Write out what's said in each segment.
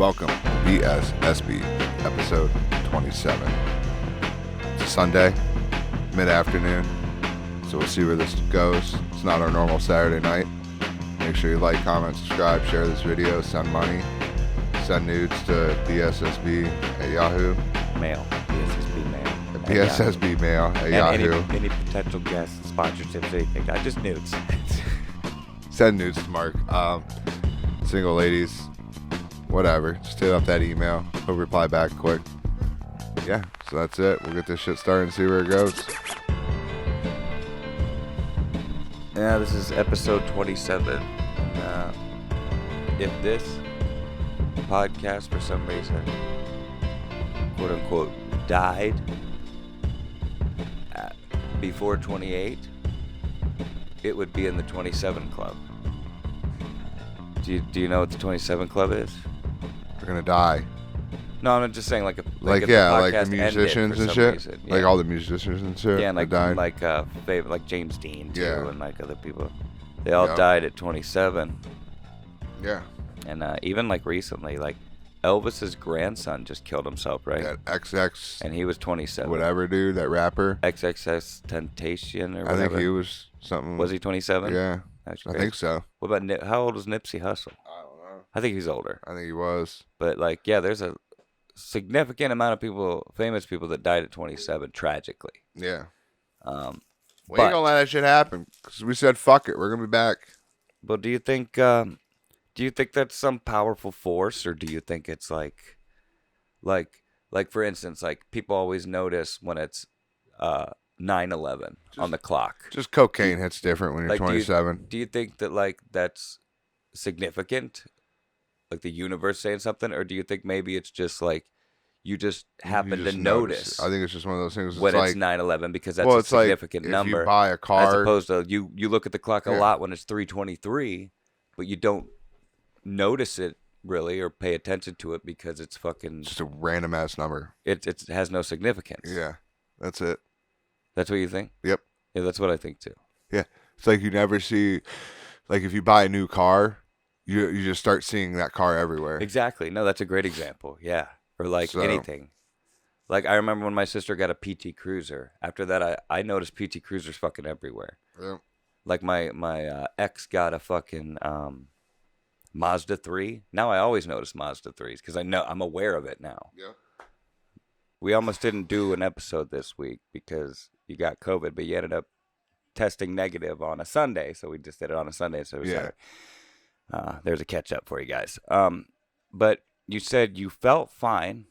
welcome to BSSB, episode 27. It's Sunday, mid-afternoon, so we'll see where this goes. It's not our normal Saturday night. Make sure you like, comment, subscribe, share this video, send money, send nudes to BSSB at Yahoo. Mail. BSSB mail. BSSB mail at Yahoo. Any potential guests, sponsorships, anything. Not just nudes. Send nudes to Mark. Single ladies, whatever. Just hit up that email. He'll reply back quick. Yeah, so that's it. We'll get this shit started and see where it goes. Yeah, this is episode 27. If this podcast for some reason, quote unquote, died before 28, it would be in the 27 club. Do you know what the 27 club is? We're gonna die. No, I'm just saying like the like the musicians and shit. Yeah. Like all the musicians and shit. Yeah, and like died. like James Dean too, Yeah. And like other people. They all died at 27. Yeah. And even like recently, like Elvis's grandson just killed himself, right? That XX. And he was 27. Whatever, dude. That rapper. XXS Temptation or whatever. I think he was something. Was he 27? Yeah. That's I crazy. think so. What about how old was Nipsey Hussle? I don't know. I think he's older. I think he was. But like, yeah, there's a significant amount of people, famous people that died at 27 tragically. Yeah. We But- ain't gonna let that shit happen because we said fuck it. We're gonna be back. But do you think that's some powerful force, or do you think it's like for instance, like people always notice when it's 9/11 on the clock. Just cocaine hits different when you're Like, 27. Do you think that like that's significant, like the universe saying something, or do you think maybe it's just like you just happen to notice? I think it's just one of those things. When it's like 9/11 because that's a significant like number. If you buy a car, as opposed to you look at the clock a Yeah. lot when it's 3:23, but you don't notice it really or pay attention to it because it's fucking just a random ass number. it has no significance. Yeah, that's it. That's what you think? Yep. Yeah, that's what I think too. Yeah, it's like you never see, like if you buy a new car, you just start seeing that car everywhere. Exactly. No, that's a great example. Yeah. Or like anything. Like I remember when my sister got a PT Cruiser. After that, I noticed PT Cruisers fucking everywhere. Yep. Like my ex got a fucking Mazda 3. Now I always notice Mazda 3s because I'm aware of it now. Yeah. We almost didn't do an episode this week because you got COVID, but you ended up testing negative on a Sunday, so we just did it on a Sunday. So Yeah. there's a catch up for you guys. But you said you felt fine,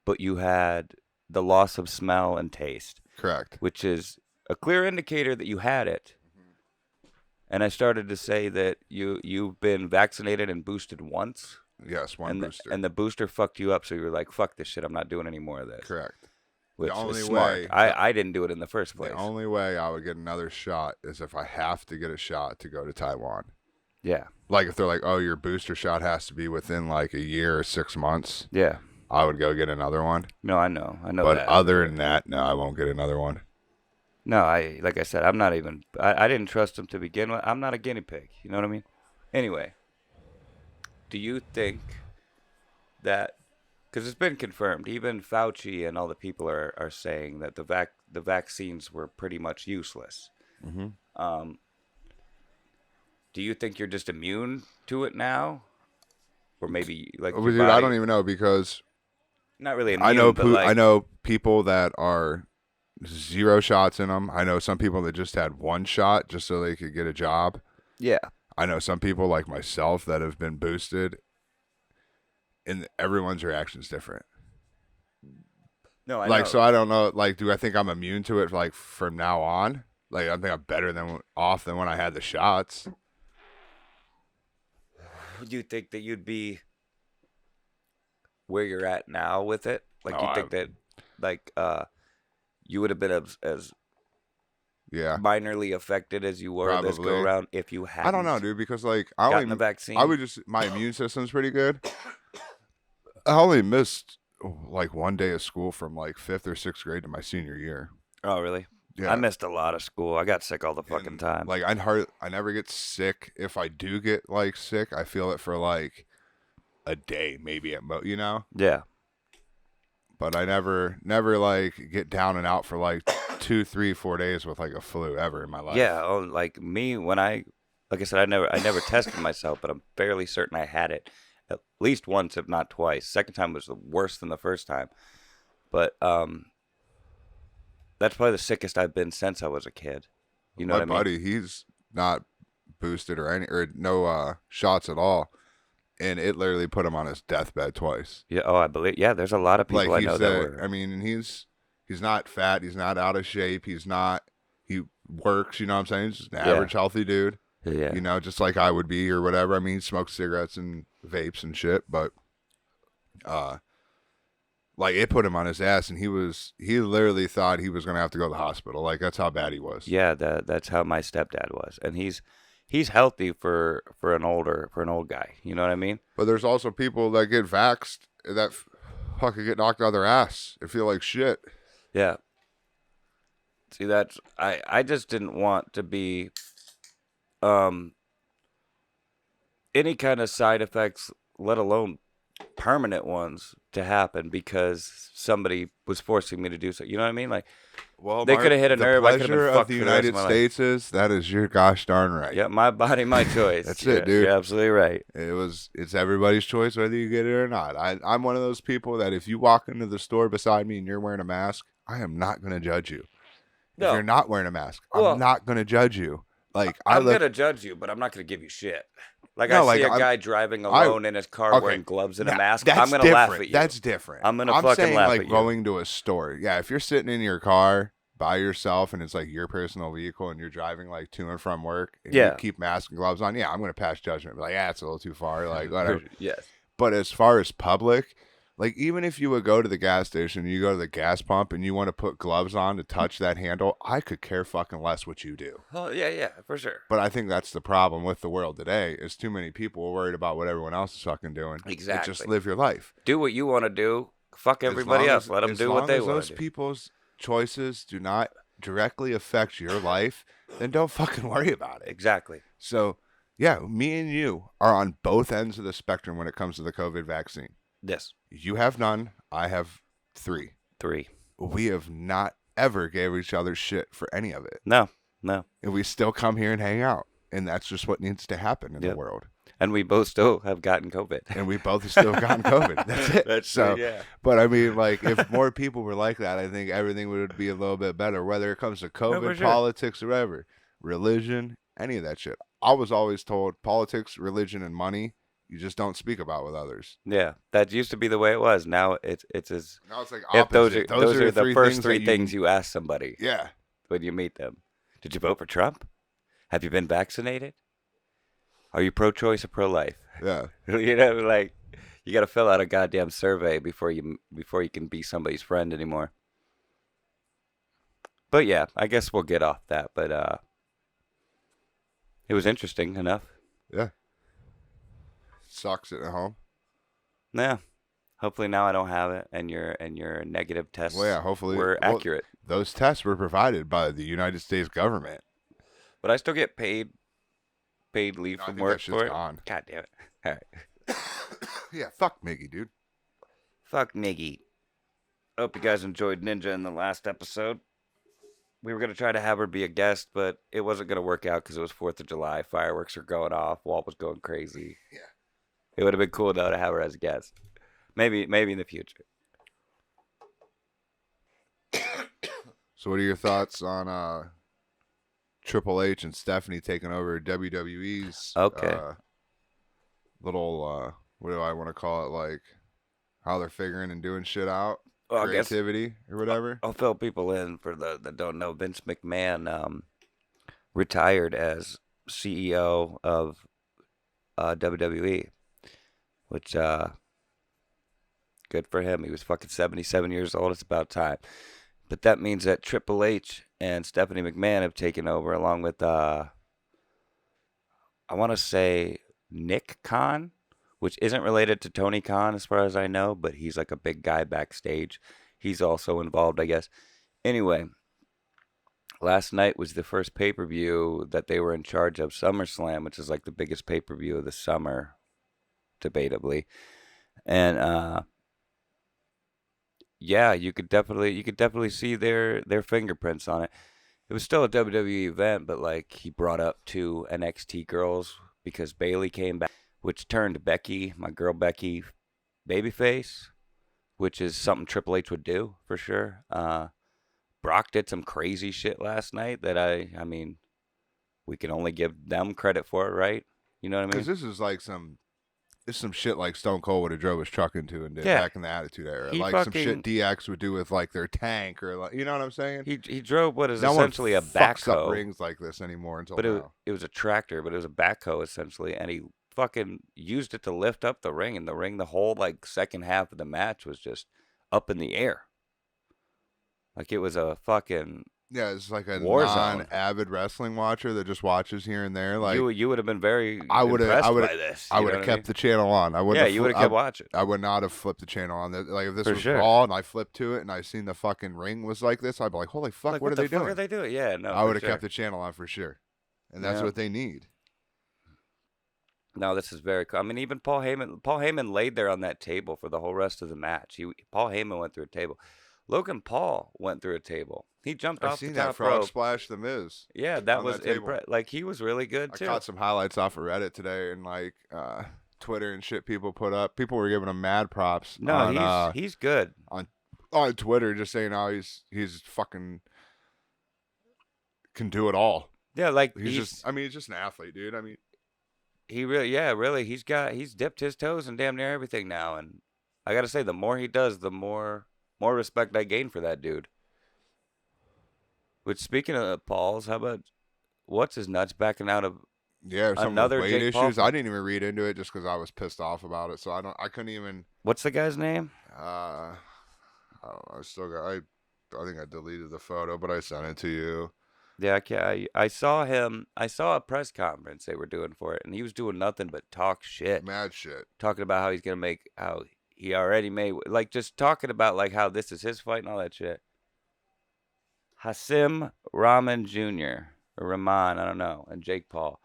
but you had the loss of smell and taste, Correct. which is a clear indicator that you had it. And I started to say that you've been vaccinated and boosted once. Yes, one booster. And the booster fucked you up, so you were like, fuck this shit, I'm not doing any more of this. Correct. Which The only is smart. way- I didn't do it in the first place. The only way I would get another shot is if I have to get a shot to go to Taiwan. Yeah. Like if they're like, oh, your booster shot has to be within like a year or 6 months, Yeah. I would go get another one. No, I know But that. other than that, no, I won't get another one. No, like I said, I'm not even, I didn't trust him to begin with. I'm not a guinea pig. You know what I mean? Anyway, do you think that, because it's been confirmed, even Fauci and all the people are saying that the vaccines were pretty much useless. Mm-hmm. Do you think you're just immune to it now? Or maybe like your Dude, body, I don't even know because not really immune, I know but like, I know people that are 0 shots in them. I know some people that just had 1 shot just so they could get a job. yeah. I know some people like myself that have been boosted, and everyone's reaction is different. No, I Like, know. so I don't know. Like, do I think I'm immune to it? Like from now on, like I think I'm better than when I had the shots. Do you think that you'd be where you're at now with it? Like, Oh, do you think that, like, you would have been as Yeah, minorly affected as you were this go Probably. around if you had I don't know, dude, because like I gotten only the vaccine? I would just my immune system's pretty good. I only missed like 1 day of school from like 5th or 6th grade to my senior year. Oh, really? Yeah. I missed a lot of school. I got sick all the fucking And, time. Like I never get sick. If I do get like sick, I feel it for like a day, maybe at most, Yeah. But I never like get down and out for like 2, 3, 4 days with like a flu ever in my life. Yeah. Oh, like me, like I said, I never tested myself, but I'm fairly certain I had it at least once, if not twice. Second time was worse than the first time. But that's probably the sickest I've been since I was a kid. You know My what I mean? buddy, he's not boosted or no shots at all, and it literally put him on his deathbed twice. Yeah. Oh, I believe. Yeah. There's a lot of people Like I know that were. I mean, and he's not fat, he's not out of shape, he works. You know what I'm saying? He's just an average healthy dude. Yeah. Just like I would be or whatever. I mean, he smokes cigarettes and vapes and shit, but like it put him on his ass, and he literally thought he was gonna have to go to the hospital. Like that's how bad he was. Yeah. That's how my stepdad was, and he's healthy for an old guy. You know what I mean? But there's also people that get vaxxed that fucking get knocked out of their ass and feel like shit. Yeah. See, I just didn't want to be any kind of side effects, let alone permanent ones, to happen because somebody was forcing me to do so. You know what I mean? Like, well, they could have hit a nerve. I could have been of fucked the for the rest United of my life. States is that is your gosh darn right. Yeah, my body, my choice. That's it, dude. You're absolutely right. It's everybody's choice whether you get it or not. I'm one of those people that if you walk into the store beside me and you're wearing a mask, I am not going to judge you. No. If you're not wearing a mask, Well, I'm not going to judge you. Like I'm gonna judge you, but I'm not gonna give you shit. Like I see a guy driving alone in his car wearing gloves and a mask. I'm gonna laugh at you. That's different. I'm gonna fucking saying, laugh like at you. going to a store. Yeah, if you're sitting in your car by yourself and it's like your personal vehicle and you're driving like to and from work and you keep mask and gloves on, yeah, I'm gonna pass judgment. Be like, yeah, it's a little too far. Like whatever. Yes. But as far as public, like even if you would go to the gas station, you go to the gas pump and you want to put gloves on to touch that handle, I could care fucking less what you do. Oh yeah, for sure. But I think that's the problem with the world today is too many people are worried about what everyone else is fucking doing. Exactly. Just live your life. Do what you want to do. Fuck everybody else. Let them do what they want to do. As long as those people's choices do not directly affect your life, then don't fucking worry about it. Exactly. So, yeah, me and you are on both ends of the spectrum when it comes to the COVID vaccine. Yes. You have none. I have 3. We have not ever gave each other shit for any of it. No. And we still come here and hang out. And that's just what needs to happen in the world. And we both still have gotten COVID. And we both still have gotten COVID. That's it. That's so. Yeah. But I mean, like, if more people were like that, I think everything would be a little bit better. Whether it comes to COVID, politics, or whatever, religion, any of that shit. I was always told politics, religion, and money. You just don't speak about with others. Yeah, that used to be the way it was. Now it's as now it's like opposite. If those are the first three things you ask somebody. Yeah. When you meet them, did you vote for Trump? Have you been vaccinated? Are you pro-choice or pro-life? Yeah. You know, like you got to fill out a goddamn survey before you can be somebody's friend anymore. But yeah, I guess we'll get off that. But it was interesting enough. Yeah. Sucks at home. Yeah. Hopefully now I don't have it, and your negative tests hopefully were accurate. Those tests were provided by the United States government. But I still get paid leave from work for it. Gone. God damn it! All right. Yeah, fuck Miggy, dude. Fuck Miggy. Hope you guys enjoyed Ninja in the last episode. We were gonna try to have her be a guest, but it wasn't gonna work out because it was 4th of July. Fireworks were going off. Walt was going crazy. Yeah. It would have been cool though to have her as a guest. Maybe in the future. So what are your thoughts on Triple H and Stephanie taking over WWE's little what do I want to call it, like how they're figuring and doing shit out, creativity or whatever? I'll fill people in for that don't know. Vince McMahon retired as CEO of WWE, which good for him. He was fucking 77 years old. It's about time. But that means that Triple H and Stephanie McMahon have taken over along with, I want to say, Nick Khan, which isn't related to Tony Khan as far as I know, but he's like a big guy backstage. He's also involved, I guess. Anyway, last night was the first pay-per-view that they were in charge of, SummerSlam, which is like the biggest pay-per-view of the summer, debatably. And yeah, you could definitely see their fingerprints on it. It was still a WWE event, but like he brought up two NXT girls because Bailey came back, which turned Becky, my girl Becky, babyface, which is something Triple H would do for sure. Brock did some crazy shit last night that I mean, we can only give them credit for it, right? You know what I mean? Because this is like some shit like Stone Cold would have drove his truck into and did Yeah. back in the Attitude Era. He Like some shit DX would do with like their tank or like, you know what I'm saying? He drove what is no essentially a one fucks up backhoe. rings like this anymore until But now. it was a tractor, but it was a backhoe essentially, and he fucking used it to lift up the ring, and the whole like second half of the match was just up in the air. Like it was a fucking Yeah, it's like a war zone. non-avid wrestling watcher that just watches here and there. Like you would have been very impressed by this. I would have kept the channel on. I wouldn't. Yeah, you would have kept watching. I would not have flipped the channel on. Like if this For was sure. Raw and I flipped to it and I seen the fucking ring was like this, I'd be like, holy fuck, Like, what are they the fuck doing? Are they doing? Yeah, no. I would have sure. kept the channel on for sure, and that's Yeah. what they need. No, this is very cool. I mean, even Paul Heyman laid there on that table for the whole rest of the match. Paul Heyman went through a table. Logan Paul went through a table. He jumped I've off seen the that top frog rope. splash, The Miz. Yeah, that on was that table. like he was really good too. I caught some highlights off of Reddit today and like Twitter and shit. People put up. People were giving him mad props. No, on, he's good. on Twitter, just saying how he's fucking can do it all. Yeah, like he's just an athlete, dude. I mean, he really he's dipped his toes in damn near everything now, and I gotta say, the more he does, the more respect I gain for that dude. Which, speaking of Paul's, how about what's his nuts backing out of another weight Jake issues. Paul? I didn't even read into it just because I was pissed off about it. So I couldn't even. What's the guy's name? I think I deleted the photo, but I sent it to you. Yeah, I saw him. I saw a press conference they were doing for it, and he was doing nothing but talk shit. Mad shit. Talking about how he's gonna make, how he already made, like just talking about like how this is his fight and all that shit. Hasim Rahman Jr. or Rahman, I don't know, and Jake Paul,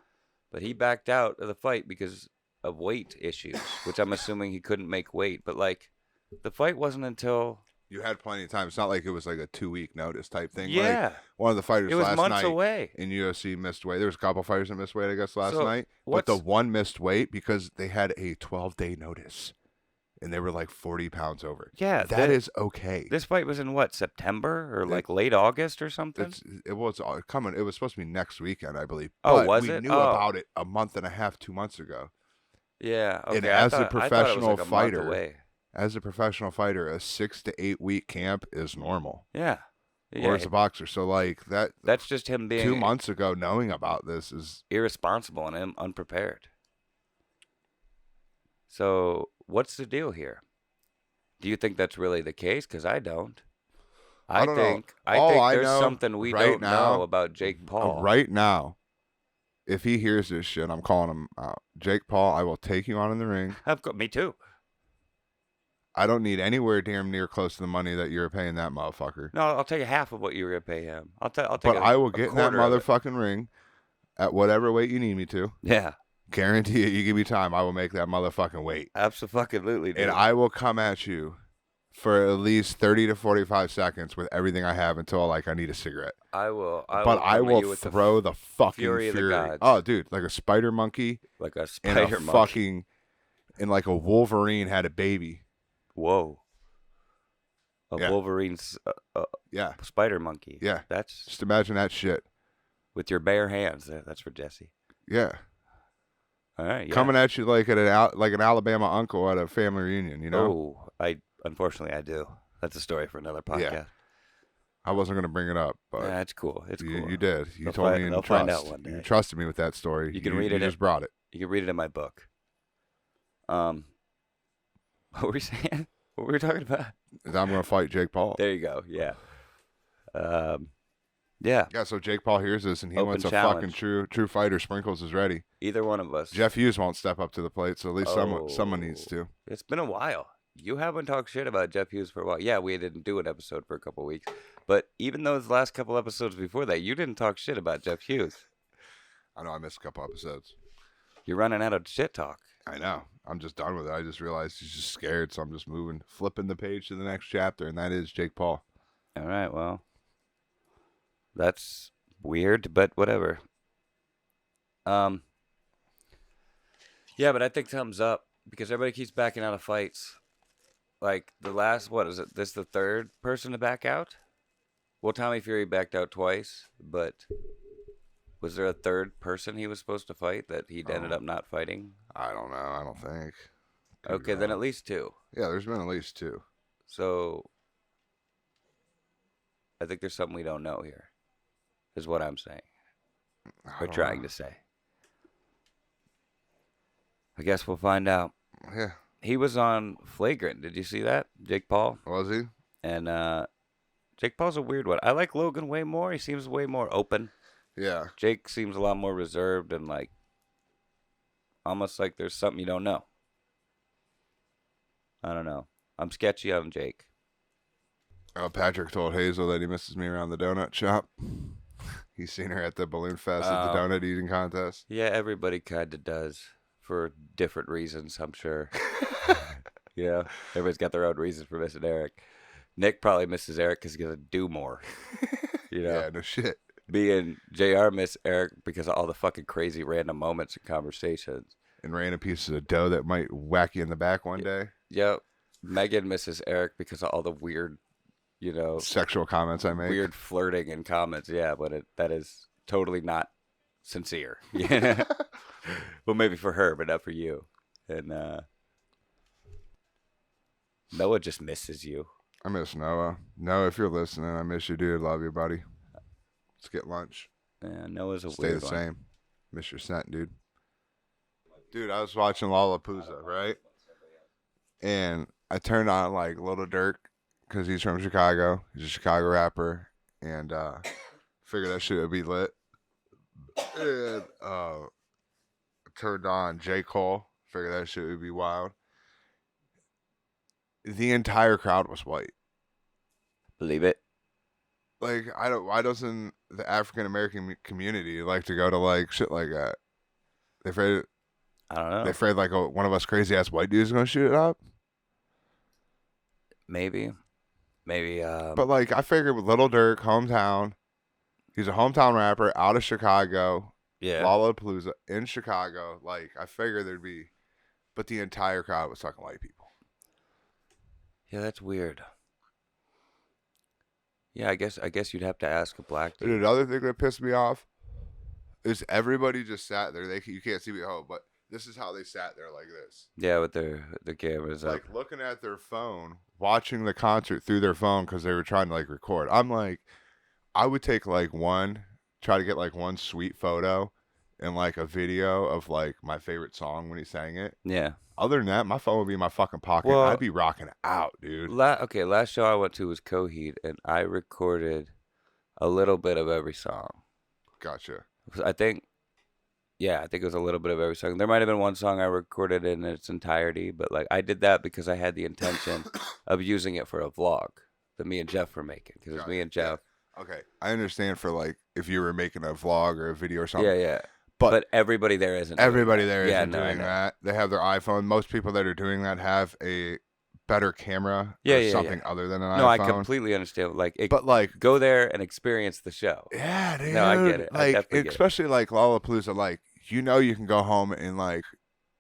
but he backed out of the fight because of weight issues, which I'm assuming he couldn't make weight. But like, the fight wasn't until. You had plenty of time. It's not like it was like a 2-week notice type thing. Yeah. Like one of the fighters It was last months night away. in UFC missed weight. There was a couple fighters that missed weight, I guess, last So, night. But the one missed weight because they had a 12-day notice. And they were like 40 pounds over. Yeah. That is okay. This fight was in what, September or like late August or something? It was coming. It was supposed to be next weekend, I believe. Oh, but was we it? knew about it a month and a half, 2 months ago. Yeah. Okay. And as a professional fighter, a 6 to 8 week camp is normal. Yeah. Or as a boxer. So like that. That's just him being 2 months ago knowing about this is irresponsible and unprepared. So what's the deal here? Do you think that's really the case? Because I don't. I think there's something we don't know about Jake Paul. Right now, if he hears this shit, I'm calling him out. Jake Paul, I will take you on in the ring. Me too. I don't need anywhere damn near close to the money that you're paying that motherfucker. No, I'll take half of what you were gonna pay him. I'll take. But I will get in that motherfucking ring at whatever weight you need me to. Yeah. Guarantee it. You give me time, I will make that motherfucking weight. Absolutely. And I will come at you for at least 30 to 45 seconds with everything I have until like I need a cigarette. I will throw the fucking fury. Of the gods. Oh, dude, like a spider monkey. Like a spider monkey. Fucking, and like a Wolverine had a baby. Whoa. Wolverine's spider monkey. Yeah. That's just imagine that shit. With your bare hands. That's for Jesse. Yeah. All right. Yeah. Coming at you like an Alabama uncle at a family reunion, you know? Oh, unfortunately I do. That's a story for another podcast. Yeah. I wasn't gonna bring it up, but yeah, it's cool. It's cool. You did. You told me in trust. Find out one day. You trusted me with that story. You can read it. You just brought it. You can read it in my book. What were we saying? What were we talking about? I'm gonna fight Jake Paul. There you go. Yeah. Yeah. Yeah. So Jake Paul hears this and he wants challenge. a fucking true fighter. Sprinkles is ready. Either one of us. Jeff Hughes won't step up to the plate, so at least someone needs to. It's been a while. You haven't talked shit about Jeff Hughes for a while. Yeah, we didn't do an episode for a couple of weeks, but even those last couple episodes before that, you didn't talk shit about Jeff Hughes. I know I missed a couple episodes. You're running out of shit talk. I know. I'm just done with it. I just realized he's just scared, so I'm just flipping the page to the next chapter, and that is Jake Paul. All right, well, that's weird, but whatever. Um, yeah, but I think thumbs up because everybody keeps backing out of fights. Like the last, what is it? This the third person to back out? Well, Tommy Fury backed out twice, but was there a third person he was supposed to fight that he ended up not fighting? I don't know. I don't think. Could be Okay, then wrong. at least two. Yeah, there's been at least two. So I think there's something we don't know here, is what I'm saying. I Or don't trying know. to say. I guess we'll find out. Yeah. He was on Flagrant. Did you see that? Jake Paul. Was he? And Jake Paul's a weird one. I like Logan way more. He seems way more open. Yeah. Jake seems a lot more reserved and like almost like there's something you don't know. I don't know. I'm sketchy on Jake. Patrick told Hazel that he misses me around the donut shop. He's seen her at the balloon fest at the donut eating contest. Yeah, everybody kind of does for different reasons, I'm sure. Yeah, everybody's got their own reasons for missing Eric. Nick probably misses Eric because he's going to do more. You know? Yeah, no shit. Me and JR miss Eric because of all the fucking crazy random moments and conversations. And random pieces of dough that might whack you in the back one day. Yep. Megan misses Eric because of all the weird, Sexual comments I make. weird flirting and comments. Yeah, but that is totally not sincere. Yeah. Well, maybe for her, but not for you. And Noah just misses you. I miss Noah. Noah, if you're listening, I miss you, dude. Love you, buddy. Let's get lunch. Yeah, Noah's a Stay weird the one. same. Miss your scent, dude. Dude, I was watching Lollapalooza, right? And I turned on like Little Dirk because he's from Chicago. He's a Chicago rapper, and figured that shit would be lit. And turned on J. Cole. Figured that shit would be wild. The entire crowd was white. Believe it. Like, I don't. Why doesn't the African American community like to go to like shit like that? They afraid. I don't know. They afraid like one of us crazy ass white dudes is gonna shoot it up. Maybe. But like, I figured with Little Dirk, hometown. He's a hometown rapper out of Chicago. Yeah. Lollapalooza in Chicago. Like, I figured there'd be, but the entire crowd was fucking white people. Yeah, that's weird. Yeah, I guess you'd have to ask a black dude. And another thing that pissed me off is everybody just sat there. You can't see me at home, but this is how they sat there like this. Yeah, with their cameras up. Like looking at their phone, watching the concert through their phone because they were trying to like record. I'm like, I would take like try to get like one sweet photo and like a video of like my favorite song when he sang it. Yeah. Other than that, my phone would be in my fucking pocket. Well, I'd be rocking out, dude. Last show I went to was Coheed, and I recorded a little bit of every song. Gotcha. I think it was a little bit of every song. There might have been one song I recorded in its entirety, but like I did that because I had the intention of using it for a vlog that me and Jeff were making. Because it was me and Jeff. Yeah. Okay, I understand for like if you were making a vlog or a video or something. Yeah. But everybody there isn't. Everybody there yeah, isn't doing that. They have their iPhone. Most people that are doing that have a better camera or something other than an iPhone. No, I completely understand. But like, go there and experience the show. Yeah, dude. No, I get it. I Like, definitely especially like Lollapalooza. Like, you can go home and like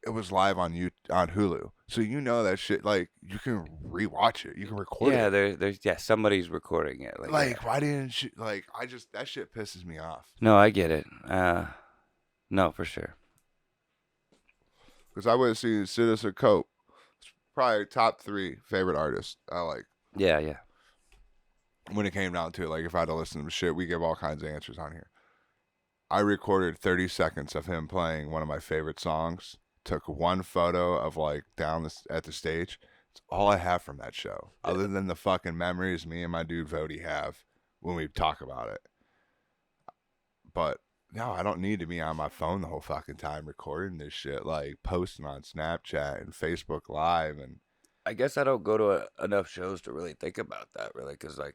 it was live on Hulu, so that shit. Like, you can rewatch it. You can record it. There's somebody's recording it. Like why didn't you? Like, that shit pisses me off. No, I get it. No, for sure. Because I would have seen Citizen Cope. It's probably top 3 favorite artists I like. Yeah. When it came down to it, like if I had to listen to shit, we give all kinds of answers on here. I recorded 30 seconds of him playing one of my favorite songs. Took one photo of like at the stage. It's all I have from that show. Yeah. Other than the fucking memories me and my dude Vody have when we talk about it. But no, I don't need to be on my phone the whole fucking time recording this shit, like posting on Snapchat and Facebook Live. And I guess I don't go to enough shows to really think about that, really, because like,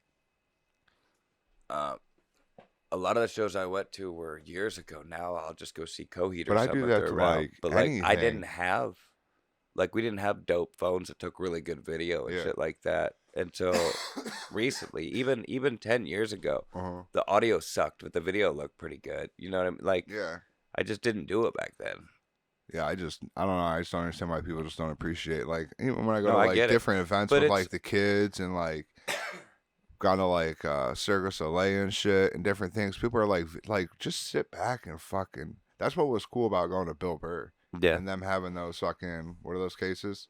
a lot of the shows I went to were years ago. Now I'll just go see Coheed But or I do something if that they're to around. like But like I didn't anything. have like we didn't have dope phones that took really good video and Yeah. shit like that until recently. Even 10 years ago, Uh-huh. the audio sucked, but the video looked pretty good. You know what I mean? Like Yeah. I just didn't do it back then. Yeah, I don't know. I just don't understand why people just don't appreciate, like, even when I go No, to I like get it, different events but with it's like the kids and like gone to like Cirque du Soleil and shit and different things. People are like just sit back and fucking. That's what was cool about going to Bill Burr yeah. and them having those fucking, what are those cases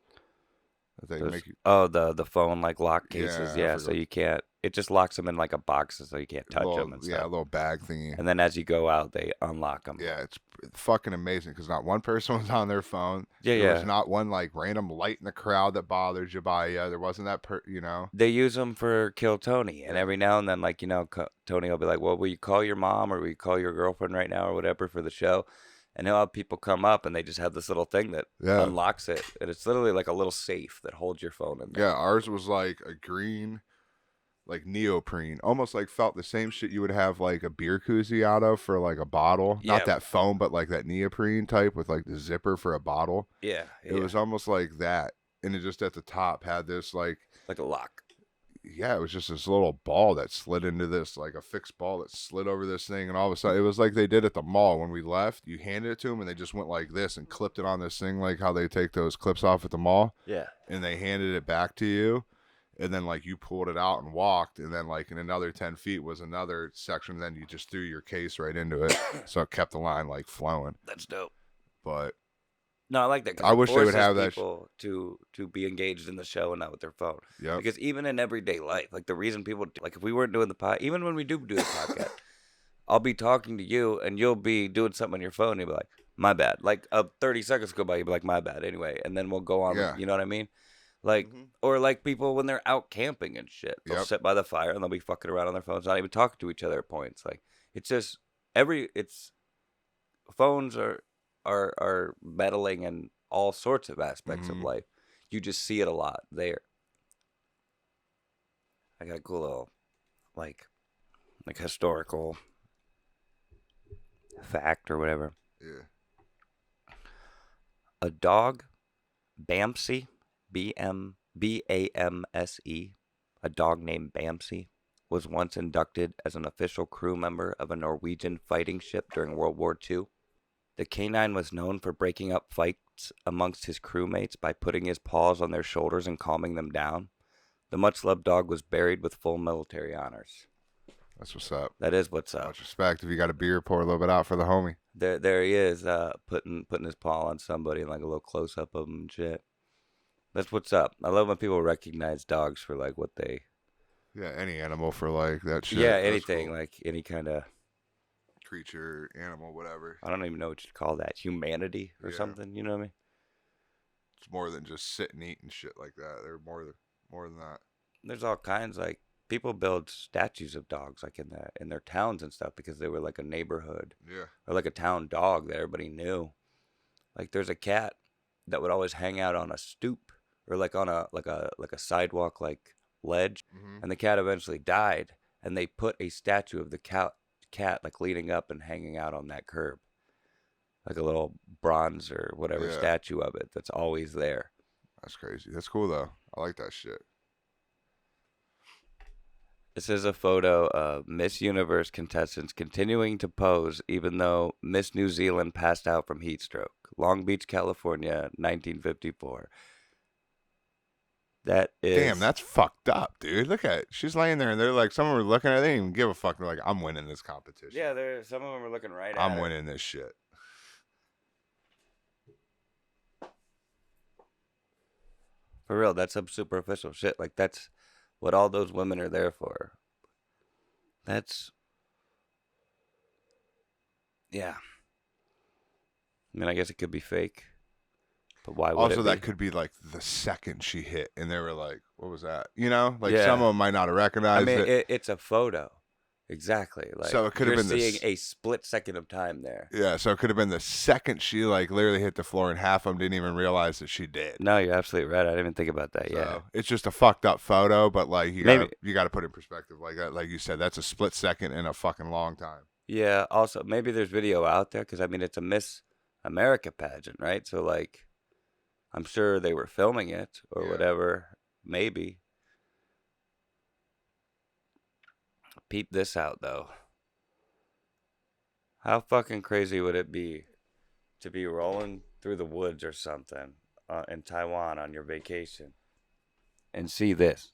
that they Those make you? the phone like lock cases, Yeah, I yeah. So forgot. you can't. It just locks them in like a box, so you can't touch them Little, and yeah, stuff. a little bag thingy. And then as you go out, they unlock them. Yeah, it's fucking amazing because not one person was on their phone. Yeah, There was yeah. not one like random light in the crowd that bothered you by you. There wasn't that you know. They use them for Kill Tony, and Yeah. every now and then, like Tony will be like, "Well, will you call your mom or will you call your girlfriend right now or whatever for the show?" And he'll have people come up, and they just have this little thing that Yeah. unlocks it, and it's literally like a little safe that holds your phone in there. Yeah, ours was like a green, like neoprene, almost like felt the same shit you would have like a beer koozie out of for like a bottle. Yeah. Not that foam, but like that neoprene type with like the zipper for a bottle. Yeah, It was almost like that. And it just at the top had this like, like a lock. yeah, it was just this little ball that slid into this, like a fixed ball that slid over this thing. And all of a sudden, it was like they did at the mall when we left. You handed it to them and they just went like this and clipped it on this thing, like how they take those clips off at the mall. Yeah. And they handed it back to you. And then, like, you pulled it out and walked. And then, like, in another 10 feet was another section. And then you just threw your case right into it. So it kept the line, like, flowing. That's dope. But No, I like that. 'Cause I it wish they would forces have that. people to be engaged in the show and not with their phone. Yep. Because even in everyday life, like the reason people like if we weren't doing the pod, even when we do the podcast, I'll be talking to you and you'll be doing something on your phone and you'll be like, "My bad." Like 30 seconds go by, you'll be like, "My bad." Anyway, and then we'll go on. Yeah. You know what I mean? Like or like people when they're out camping and shit, they'll Yep. sit by the fire and they'll be fucking around on their phones, not even talking to each other at points. Like it's just it's phones are meddling in all sorts of aspects of Mhm. life. You just see it a lot there. I got a cool little like historical fact or whatever. Yeah. A dog, Bamse, Bamse, a dog named Bamse, was once inducted as an official crew member of a Norwegian fighting ship during World War II. The canine was known for breaking up fights amongst his crewmates by putting his paws on their shoulders and calming them down. The much-loved dog was buried with full military honors. That's what's up. That is what's up. Much respect. If you got a beer, pour a little bit out for the homie. There he is, putting his paw on somebody and like a little close-up of him and shit. That's what's up. I love when people recognize dogs for like what they... Yeah, any animal for like that shit. Yeah, That's anything. cool. Like any kind of... Creature, animal, whatever. I don't even know what you'd call that. Humanity or Yeah. something, you know what I mean? It's more than just sit and eat and shit like that. They're more than that. There's all kinds like people build statues of dogs like in their towns and stuff because they were like a neighborhood Yeah. or like a town dog that everybody knew. Like there's a cat that would always hang out on a stoop or like on a sidewalk like ledge, Mm-hmm. and the cat eventually died, and they put a statue of the cat like leaning up and hanging out on that curb, like a little bronze or whatever Yeah. statue of it that's always there. That's crazy. That's cool though. I like that shit. This is a photo of Miss Universe contestants continuing to pose even though Miss New Zealand passed out from heat stroke. Long Beach, California, 1954. That is... Damn, that's fucked up, dude. Look at it. She's laying there and they're like, someone were looking at it. They didn't even give a fuck. They're like, I'm winning this competition. Yeah, some of them are looking right at I'm her. winning this shit. For real, that's some superficial shit. Like, that's what all those women are there for. That's... Yeah. I mean, I guess it could be fake. But why would Also, it that be? could be like the second she hit, and they were like, "What was that?" You know, like Yeah. some of them might not have I recognized mean, it. it's a photo. Exactly. Like, So it could have you're been seeing this. a split second of time there. Yeah, so it could have been the second she like literally hit the floor, and half of them didn't even realize that she did. No, you're absolutely right. I didn't even think about that. So Yeah. it's just a fucked up photo, but like Maybe. you gotta put it in perspective. Like like you said, that's a split second in a fucking long time. Yeah. Also, maybe there's video out there because I mean, it's a Miss America pageant, right? So like, I'm sure they were filming it or Yeah. whatever. Maybe. Peep this out though. How fucking crazy would it be to be rolling through the woods or something in Taiwan on your vacation and see this?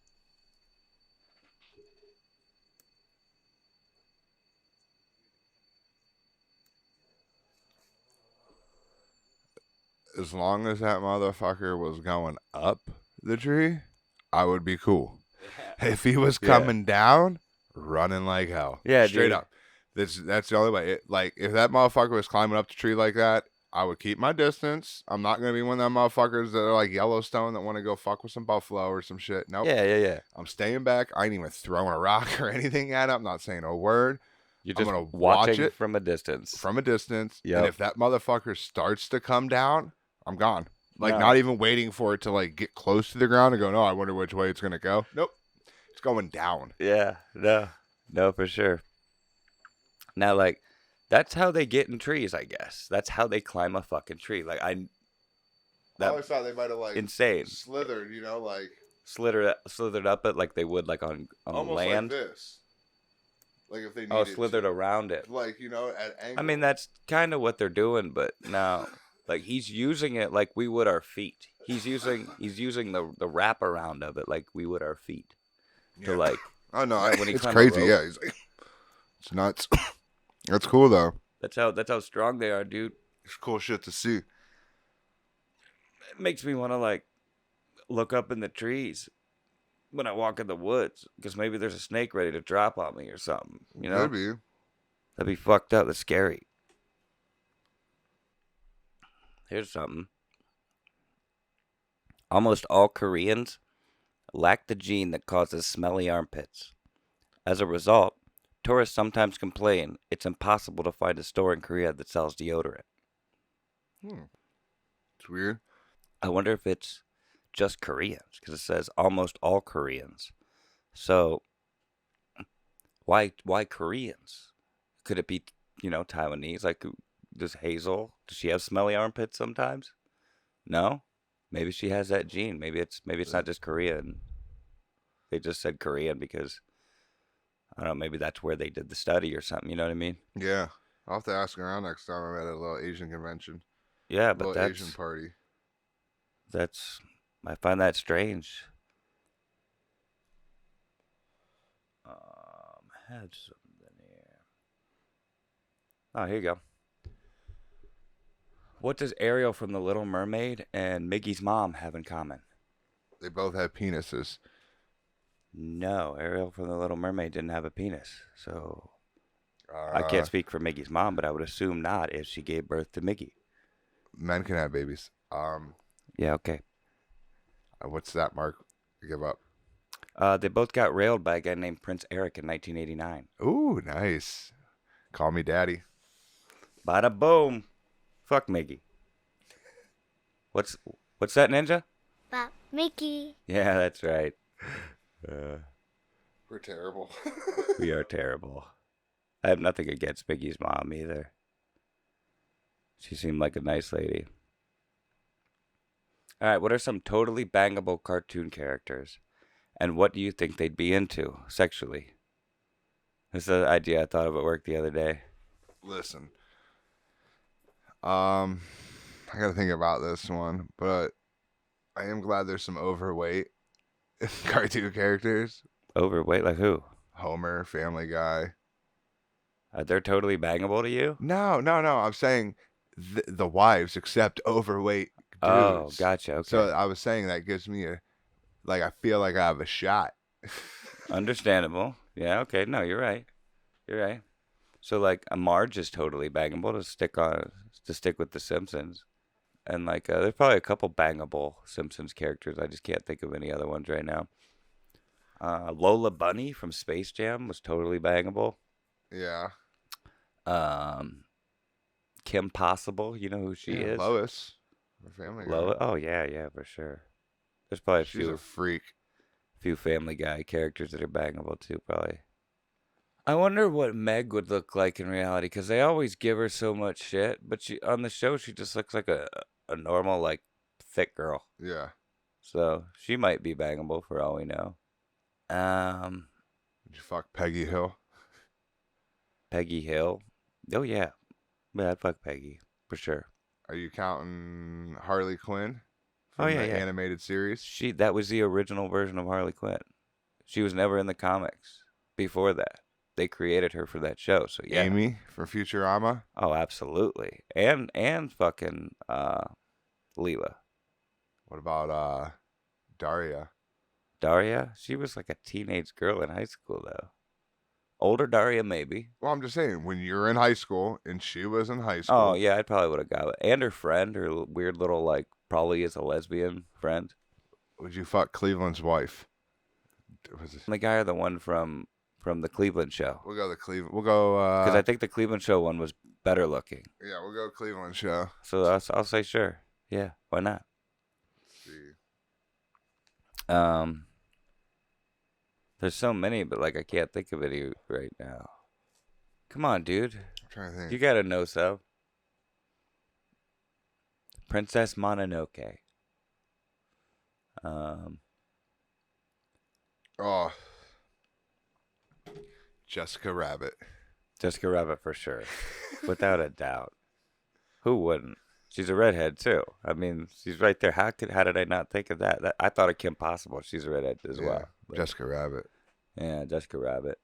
As long as that motherfucker was going up the tree, I would be cool. If he was coming down, running like hell. Yeah, Straight dude. up. That's the only way. Like if that motherfucker was climbing up the tree like that, I would keep my distance. I'm not gonna be one of them motherfuckers that are like Yellowstone that want to go fuck with some buffalo or some shit. Nope. Yeah. I'm staying back. I ain't even throwing a rock or anything at it. I'm not saying a word. You're I'm just gonna watching watch it from a distance. from a distance. Yep. And if that motherfucker starts to come down, I'm gone. Like No. not even waiting for it to like get close to the ground and go, no, I wonder which way it's gonna go. Nope. It's going down. Yeah, no, for sure. Now, like, that's how they get in trees, I guess. That's how they climb a fucking tree. Like, I that always thought they might have like insane. slithered, you know, like Slithered up it like they would like on almost land. like this. Like if they needed Oh, slithered to. around it. Like, you know, at angle. I mean, that's kind of what they're doing, but now, like, he's using it like we would our feet. He's using the wrap around of it like we would our feet. Yeah. To like, Oh no, when he it's climbed the crazy. rope. Yeah, he's like, it's nuts. That's cool though. that's how strong they are, dude. It's cool shit to see. It makes me want to like look up in the trees when I walk in the woods because maybe there's a snake ready to drop on me or something. You know, Maybe. that'd be fucked up. That's scary. Here's something. Almost all Koreans lack the gene that causes smelly armpits. As a result, tourists sometimes complain it's impossible to find a store in Korea that sells deodorant. It's weird. I wonder if it's just Koreans because it says almost all Koreans. So why Koreans? Could it be, Taiwanese? Like, does Hazel, does she have smelly armpits sometimes? No? Maybe she has that gene. Maybe it's not just Korean. They just said Korean because, I don't know, maybe that's where they did the study or something. You know what I mean? Yeah. I'll have to ask around next time I'm at a little Asian convention. Yeah, A but little Asian party. I find that strange. Had something here. Oh, here you go. What does Ariel from The Little Mermaid and Miggy's mom have in common? They both have penises. No, Ariel from The Little Mermaid didn't have a penis. So I can't speak for Miggy's mom, but I would assume not if she gave birth to Miggy. Men can have babies. Yeah, okay. What's that, Mark? Give up. They both got railed by a guy named Prince Eric in 1989. Ooh, nice. Call me daddy. Bada boom. Fuck Miggy. What's that, Ninja? But Mickey. Yeah, that's right. We're terrible. We are terrible. I have nothing against Miggy's mom either. She seemed like a nice lady. All right, what are some totally bangable cartoon characters? And what do you think they'd be into sexually? This is an idea I thought of at work the other day. Listen. I gotta think about this one, but I am glad there's some overweight cartoon characters. Overweight, like who? Homer, Family Guy. They're totally bangable to you? No. I'm saying the wives accept overweight dudes. Oh, gotcha. Okay. So I was saying that gives me I feel like I have a shot. Understandable. Yeah, okay. No, you're right. You're right. So like a Marge is totally bangable to stick with the Simpsons. And like there's probably a couple bangable Simpsons characters. I just can't think of any other ones right now. Lola Bunny from Space Jam was totally bangable. Yeah. Kim Possible, you know who she is? Lois. Her family guy. Oh yeah, for sure. There's probably a She's a freak. few Family Guy characters that are bangable too, probably. I wonder what Meg would look like in reality, because they always give her so much shit, but she on the show she just looks like a normal, like, thick girl. Yeah. So she might be bangable for all we know. Did you fuck Peggy Hill? Peggy Hill. Oh yeah, I'd fuck Peggy for sure. Are you counting Harley Quinn Oh from yeah, the yeah. animated series? That was the original version of Harley Quinn. She was never in the comics before that. They created her for that show, so yeah. Amy from Futurama? Oh, absolutely. And fucking Leela. What about Daria? Daria? She was like a teenage girl in high school though. Older Daria maybe. Well, I'm just saying, when you're in high school and she was in high school. Oh yeah, I probably would have got it. And her friend, her weird little, like, probably is a lesbian friend. Would you fuck Cleveland's wife? The guy or the one from the Cleveland show? We'll go the Cleveland. We'll go. Because I think the Cleveland show one was better looking. Yeah, we'll go Cleveland show. So I'll say sure. Yeah, why not? Let's see. There's so many, but like I can't think of any right now. Come on, dude. I'm trying to think. You gotta know so. Princess Mononoke. Oh, Jessica Rabbit. Jessica Rabbit for sure, without a doubt. Who wouldn't? She's a redhead too. I mean, she's right there. How did I not think of that? I thought of Kim Possible. She's a redhead as Yeah, well. But, Jessica Rabbit. yeah, Jessica Rabbit.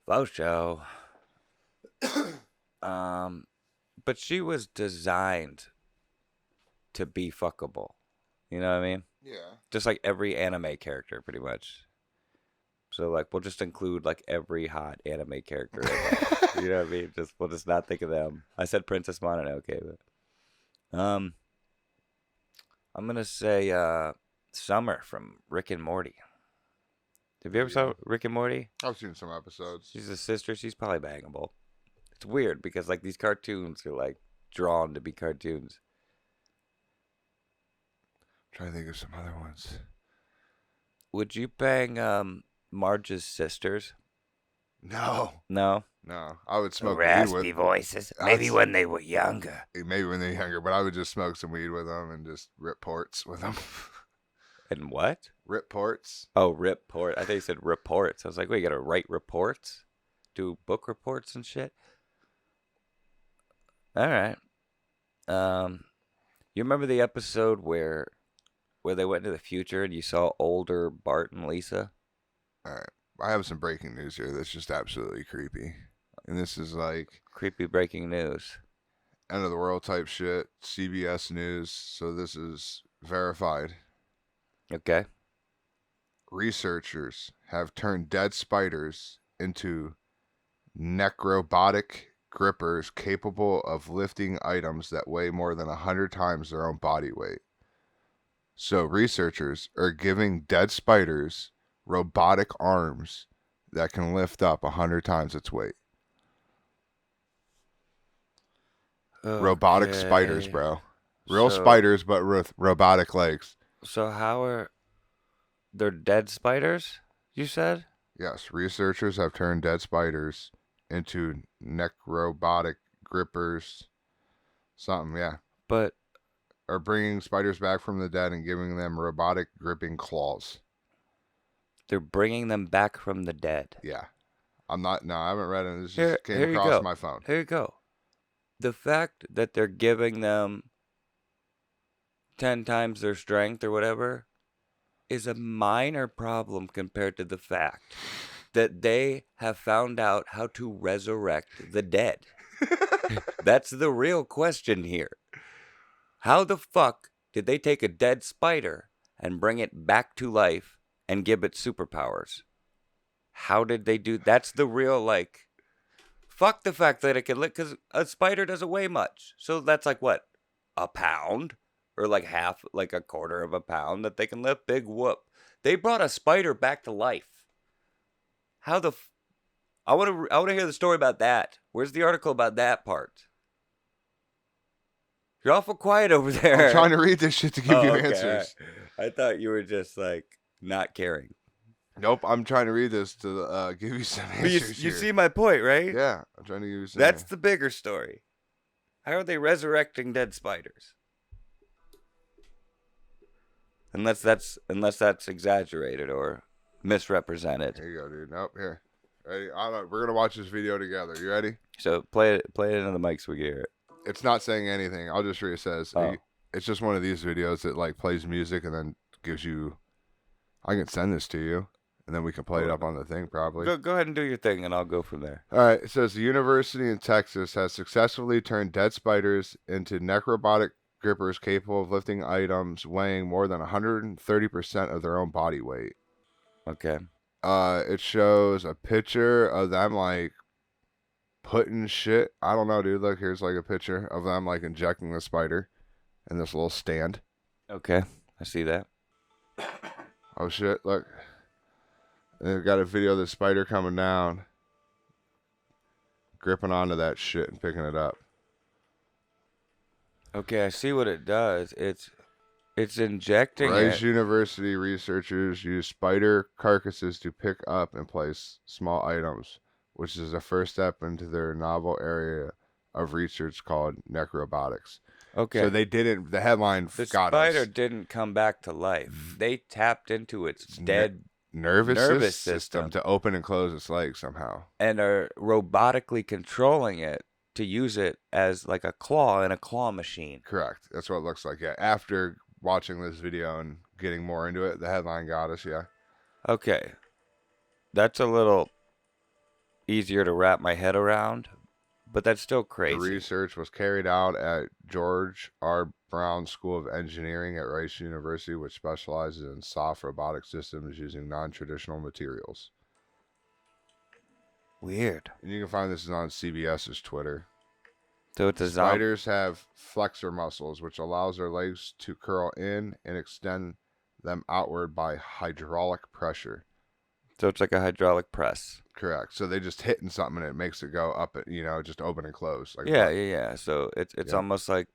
Faux show. But she was designed to be fuckable. You know what I mean? Yeah. Just like every anime character, pretty much. So, like, we'll just include, like, every hot anime character in there. You know what I mean? We'll just not think of them. I said Princess Mononoke, but I'm gonna say Summer from Rick and Morty. Have you ever saw Rick and Morty? I've seen some episodes. She's a sister. She's probably bangable. It's weird because, like, these cartoons are, like, drawn to be cartoons. I'm trying to think of some other ones. Would you bang Marge's sisters? No. No. I would smoke weed Raspy with. voices. Maybe when they were younger. Maybe when they're younger, but I would just smoke some weed with them and just rip ports with them. And what? Rip ports. Oh, report. I thought you said reports. I was like, wait, you gotta write reports? Do book reports and shit? All right. You remember the episode where they went into the future and you saw older Bart and Lisa? All right. I have some breaking news here that's just absolutely creepy. And this is like Creepy breaking news. end of the world type shit. CBS News. So this is verified. Okay. Researchers have turned dead spiders into necrobotic grippers capable of lifting items that weigh more than 100 times their own body weight. So researchers are giving dead spiders robotic arms that can lift up 100 times its weight. Robotic spiders, bro. Real spiders, but with robotic legs. So how are... They're dead spiders, you said? Yes, researchers have turned dead spiders into necrobotic grippers. Something, yeah. But... Are bringing spiders back from the dead and giving them robotic gripping claws. They're bringing them back from the dead. Yeah. I haven't read it. This just came you across go. my phone. Here you go. The fact that they're giving them 10 times their strength or whatever is a minor problem compared to the fact that they have found out how to resurrect the dead. That's the real question here. How the fuck did they take a dead spider and bring it back to life and give it superpowers? How did they do? That's the real, like, fuck the fact that it can live, because a spider doesn't weigh much. So that's like what? A pound? Or like half, like a quarter of a pound that they can lift? Big whoop. They brought a spider back to life. How the I want to hear the story about that. Where's the article about that part? You're awful quiet over there. I'm trying to read this shit to give you answers. Right. I thought you were just like not caring. Nope, I'm trying to read this to give you some answers. You see my point, right? Yeah, I'm trying to give you some. That's the bigger story. How are they resurrecting dead spiders? Unless that's exaggerated or misrepresented. Here you go, dude. Nope, here. Ready? We're gonna watch this video together. You ready? So play it into the mic so we can hear it. It's not saying anything. I'll just read what it says. Oh. It's just one of these videos that like plays music and then gives you. I can send this to you, and then we can play it up on the thing probably. Go ahead and do your thing, and I'll go from there. All right. It says the university in Texas has successfully turned dead spiders into necrobotic grippers capable of lifting items weighing more than 130% of their own body weight. Okay. It shows a picture of them like putting shit. I don't know, dude. Look, here's like a picture of them like injecting the spider in this little stand. Okay. I see that. Oh shit! Look, they've got a video of the spider coming down, gripping onto that shit and picking it up. Okay, I see what it does. It's injecting Rice it. University researchers use spider carcasses to pick up and place small items, which is the first step into their novel area of research called necrobotics. Okay. So they didn't. The headline The got spider us. didn't come back to life. They tapped into its dead Nervous system to open and close its legs somehow. and are robotically controlling it to use it as like a claw in a claw machine. Correct. That's what it looks like. Yeah. After watching this video and getting more into it, the headline got us. Yeah. Okay. That's a little easier to wrap my head around, but that's still crazy. The research was carried out at George R. Brown School of Engineering at Rice University, which specializes in soft robotic systems using non-traditional materials. Weird. And you can find this on CBS's Twitter. So it's a Spiders have flexor muscles, which allows their legs to curl in and extend them outward by hydraulic pressure. So it's like a hydraulic press. Correct. So they just hitting something and it makes it go up, just open and close. Like Yeah. So it's almost like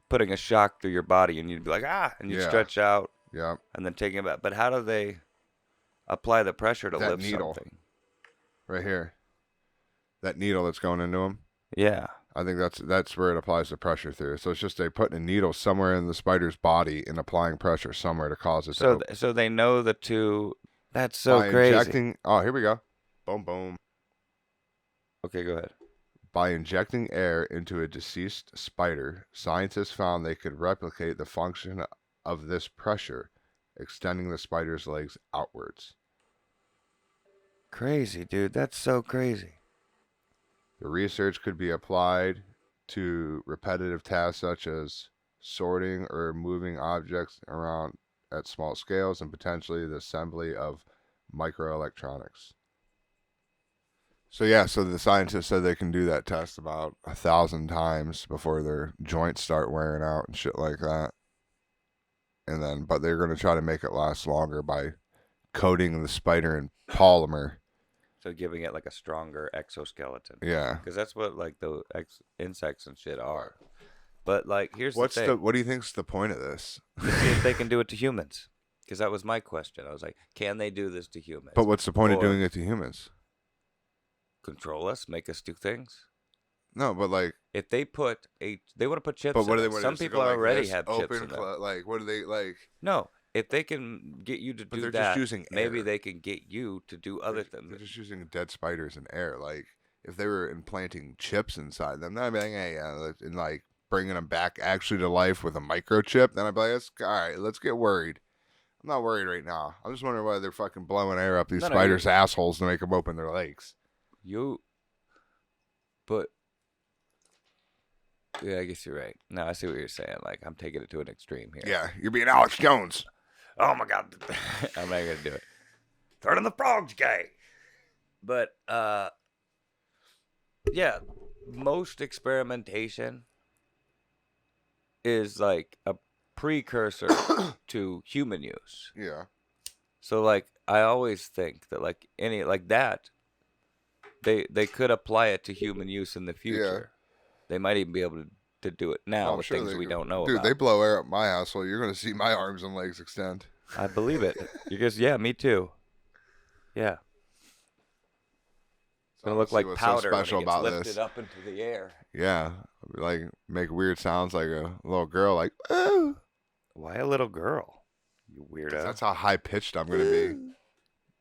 putting a shock through your body, and you'd be like, and you stretch out, Yeah. and then taking it back. But how do they apply the pressure to That lift needle. something? Right here. That needle that's going into them. Yeah. I think that's where it applies the pressure through. So it's just they putting a needle somewhere in the spider's body and applying pressure somewhere to cause it to open. So they know the two. That's so By crazy. injecting, here we go. Boom, boom. Okay, go ahead. By injecting air into a deceased spider, scientists found they could replicate the function of this pressure, extending the spider's legs outwards. Crazy, dude. That's so crazy. The research could be applied to repetitive tasks such as sorting or moving objects around at small scales and potentially the assembly of microelectronics. So the scientists said they can do that test about 1,000 times before their joints start wearing out and shit like that. But they're going to try to make it last longer by coating the spider in polymer. So giving it like a stronger exoskeleton. Yeah. Because that's what like the insects and shit are. But like, here's the thing. What do you think's the point of this? To see if they can do it to humans. Because that was my question. I was like, can they do this to humans? But what's the point of Or doing it to humans? control us, make us do things. No, but like, If they want to put chips. but what in do they it. want? Some people already have chips open, in them. like, what do they like? No, if they can get you to But do they're that, just using maybe air. they can get you to do other They're things. just using dead spiders in air. Like, if they were implanting chips inside them, then I'd be like, hey, and like bringing them back actually to life with a microchip, then I'd be like, all right, let's get worried. I'm not worried right now. I'm just wondering why they're fucking blowing air up these No, spiders' assholes to make them open their legs. But yeah, I guess you're right. No, I see what you're saying. Like, I'm taking it to an extreme here. Yeah, you're being Alex Jones. Oh my God, I'm not gonna do it. Turning the frogs gay. But yeah, most experimentation is like a precursor to human use. Yeah. So like, I always think that like they could apply it to human use in the future. They might even be able to do it now I'm with sure things they we could. don't know Dude, about. they blow air up my asshole. You're gonna see my arms and legs extend. I believe it. You guys, yeah, me too. Yeah. It's So gonna I look see like what's powder so when special it gets about lifted this. up into the air. Yeah, like make weird sounds like a little girl, like ooh. Why a little girl? You 'Cause weirdo. that's how high pitched I'm gonna be.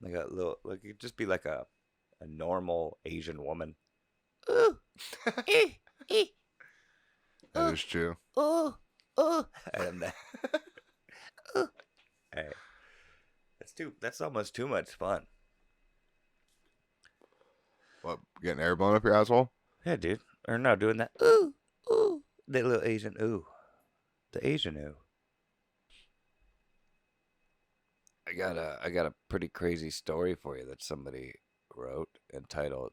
Like a little, like it'd just be like a normal Asian woman. Ooh, That is true. ooh, and then, hey, that's almost too much fun. What? Getting air blown up your asshole? Yeah, dude. Or no, doing that. Ooh, that little Asian ooh, the Asian ooh. I got a pretty crazy story for you that somebody wrote entitled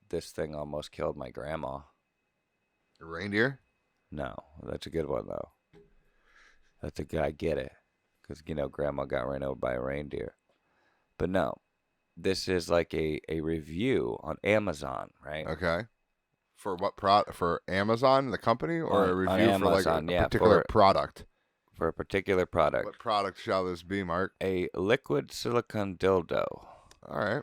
"This Thing Almost Killed My Grandma." A reindeer? No, that's a good one though. That's a good. I get it, because Grandma got ran over by a reindeer. But no, this is like a review on Amazon, right? Okay. For what for Amazon, the company, or a On review for like Amazon, a yeah, particular product? For a particular product. What product shall this be, Mark? A liquid silicone dildo. All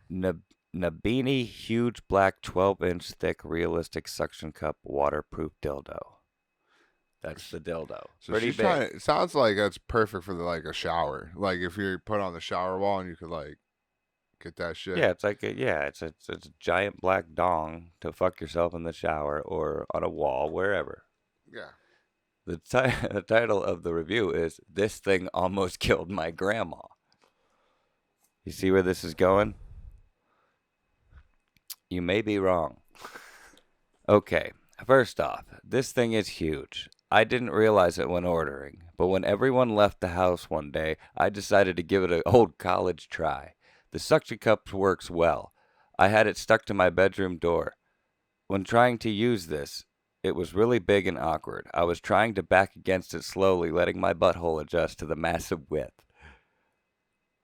right. Nabini huge black 12-inch thick realistic suction cup waterproof dildo. That's the dildo. So Pretty she's big. it sounds like that's perfect for like a shower. Like if you're put on the shower wall and you could like get that shit. Yeah, it's like it's a giant black dong to fuck yourself in the shower or on a wall, wherever. Yeah. The title of the review is "This Thing Almost Killed My Grandma." You see where this is going? You may be wrong. Okay, first off, this thing is huge. I didn't realize it when ordering, but when everyone left the house one day, I decided to give it an old college try. The suction cup works well. I had it stuck to my bedroom door. When trying to use this, it was really big and awkward. I was trying to back against it slowly, letting my butthole adjust to the massive width.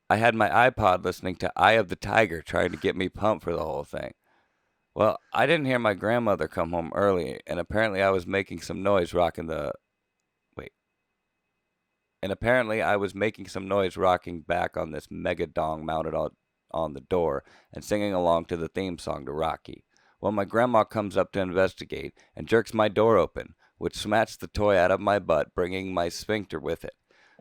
I had my iPod listening to Eye of the Tiger, trying to get me pumped for the whole thing. Well, I didn't hear my grandmother come home early, and apparently I was making some noise rocking back on this mega dong mounted on the door and singing along to the theme song to Rocky. Well, my grandma comes up to investigate and jerks my door open, which smacks the toy out of my butt, bringing my sphincter with it.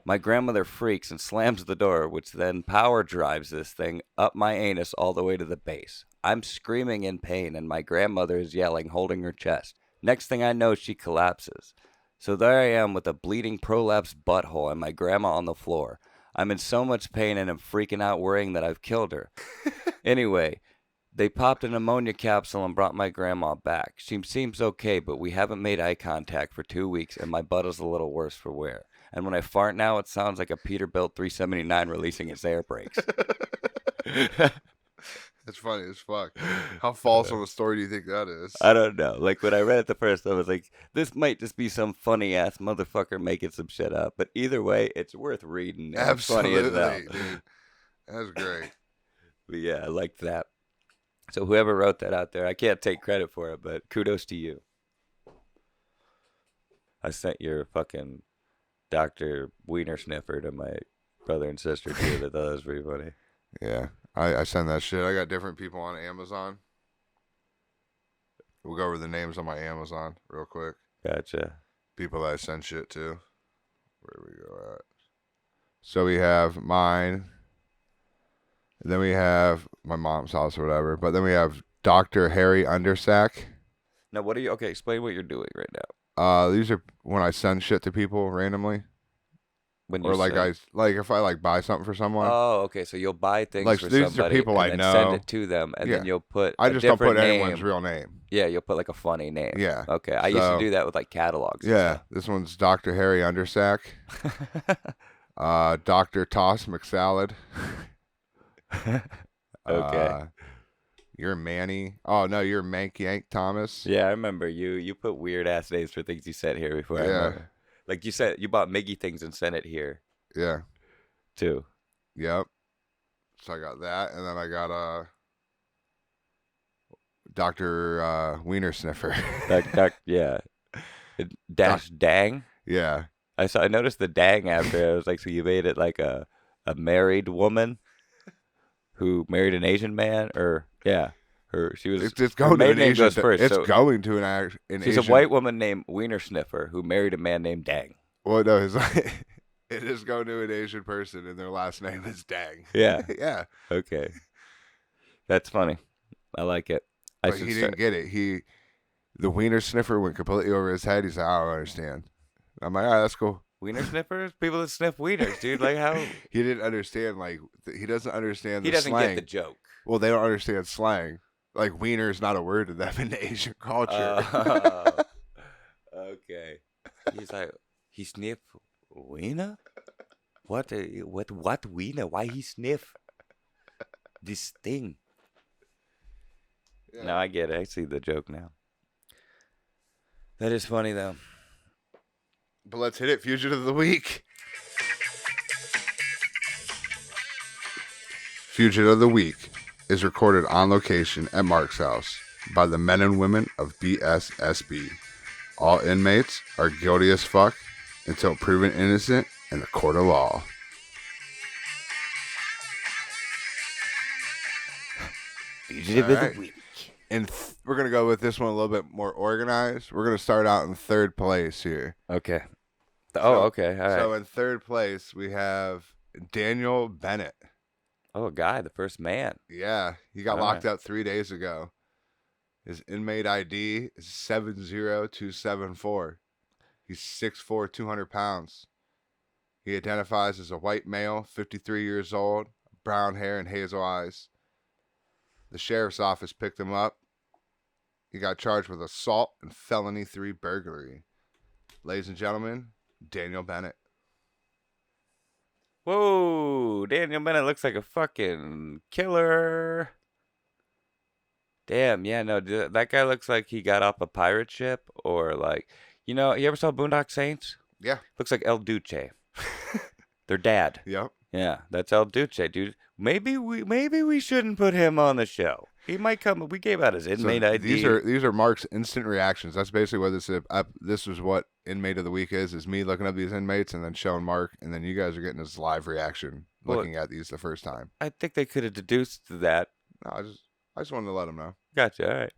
My grandmother freaks and slams the door, which then power drives this thing up my anus all the way to the base. I'm screaming in pain, and my grandmother is yelling, holding her chest. Next thing I know, she collapses. So there I am with a bleeding prolapsed butthole and my grandma on the floor. I'm in so much pain and am freaking out, worrying that I've killed her. Anyway, they popped an ammonia capsule and brought my grandma back. She seems okay, but we haven't made eye contact for 2 weeks, and my butt is a little worse for wear. And when I fart now, it sounds like a Peterbilt 379 releasing its air brakes. That's funny as fuck. How false of a story do you think that is? I don't know. Like, when I read it the first time, I was like, this might just be some funny-ass motherfucker making some shit up. But either way, it's worth reading. It's Absolutely, funny as hell. dude. That's great. But yeah, I liked that. So whoever wrote that out there, I can't take credit for it, but kudos to you. I sent your fucking Dr. Wiener Sniffer to my brother and sister, too. That was pretty funny. Yeah. I send that shit. I got different people on Amazon. We'll go over the names on my Amazon real quick. Gotcha. People that I send shit to. Where we go at? So we have mine. Then we have my mom's house or whatever. But then we have Dr. Harry Undersack. Now, what are you... Okay, explain what you're doing right now. These are when I send shit to people randomly. When you Or like send... if I like buy something for someone. Oh, okay. So you'll buy things like for these somebody are people and I then know. send it to them, and then you'll put I a just don't put different anyone's name. real name. Yeah, you'll put like a funny name. Yeah. Okay. I used to do that with like catalogs. Yeah. This one's Dr. Harry Undersack. Dr. Toss McSalad. Okay. You're Manny. Oh no, you're Mank Yank Thomas. Yeah, I remember you put weird ass names for things you sent here before. I remember. Like you said, you bought Miggy things and sent it here. Yeah. Too. Yep. So I got that, and then I got Dr. Wiener Sniffer. Yeah. Dash dang. Yeah. I noticed the dang after. I was like, so you made it like a married woman who married an Asian man, or yeah, she was. It's her going to maiden an name Asian. goes first. It's so going to an she's Asian. a white woman named Wiener Sniffer who married a man named Dang. Well, no, it is going to an Asian person, and their last name is Dang. Yeah. Yeah. Okay. That's funny. I like it. But he didn't get it. The Wiener Sniffer went completely over his head. He's like, I don't understand. I'm like, all right, that's cool. Wiener sniffers? People that sniff wieners, dude. Like how? He didn't understand. Like he doesn't understand. He the doesn't slang. get the joke. Well, they don't understand slang. Like wiener is not a word to them in the Asian culture. Okay. He's like, he sniff wiener? What wiener? Why he sniff this thing? Yeah. No, I get it. I see the joke now. That is funny though. But let's hit it. Fugitive of the week. Fugitive of the week is recorded on location at Mark's house by the men and women of BSSB. All inmates are guilty as fuck until proven innocent in the court of law. Fugitive All of right. the week. And we're going to go with this one a little bit more organized. We're going to start out in third place here. Okay. So- okay. All right. So in third place, we have Daniel Bennett. a guy, the first man. Yeah, he got All locked right. up 3 days ago. His inmate ID is 70274. He's 6'4", 200 pounds. He identifies as a white male, 53 years old, brown hair and hazel eyes. The sheriff's office picked him up. He got charged with assault and felony 3 burglary. Ladies and gentlemen, Daniel Bennett. Whoa, Daniel Bennett looks like a fucking killer. Damn, yeah, no, that guy looks like he got off a pirate ship or like, you ever saw Boondock Saints? Yeah. Looks like El Duce. Their dad. Yep. Yeah, that's El Duce, dude. Maybe we shouldn't put him on the show. He might come. We gave out his inmate So ID. these are Mark's instant reactions. That's basically what this is what inmate of the week is me looking up these inmates and then showing Mark, and then you guys are getting his live reaction looking at these the first time. I think they could have deduced that. No, I just wanted to let him know. Gotcha. All right.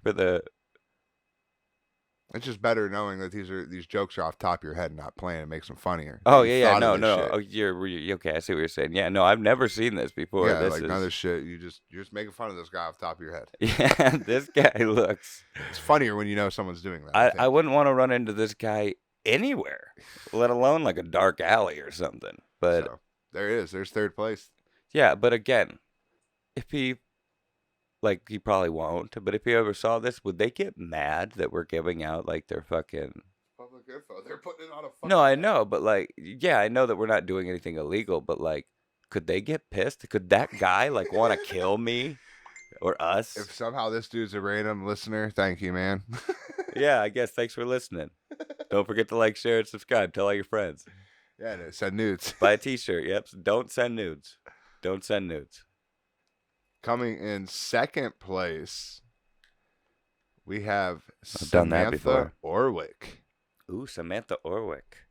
It's just better knowing that these jokes are off the top of your head and not playing. It makes them funnier. Oh You yeah, thought of no. this shit. Oh, you're okay. I see what you're saying. Yeah, no, I've never seen this before. Yeah, this like is... none of this shit. You're just making fun of this guy off the top of your head. Yeah, this guy looks. It's funnier when you know someone's doing that. I wouldn't want to run into this guy anywhere, let alone like a dark alley or something. But So, there it is. There's third place. yeah, but again, if he probably won't. But if he ever saw this, would they get mad that we're giving out like their fucking? Public info. They're putting it on a fucking. No, I know, but like, yeah, I know that we're not doing anything illegal, but like, could they get pissed? Could that guy like want to kill me or us? If somehow this dude's a random listener, thank you, man. Yeah, I guess. Thanks for listening. Don't forget to like, share, and subscribe. Tell all your friends. Yeah, and it said nudes. Buy a T-shirt. Yep. Don't send nudes. Don't send nudes. Coming in second place, we have I've done that Samantha before. Orwick. Ooh, Samantha Orwick.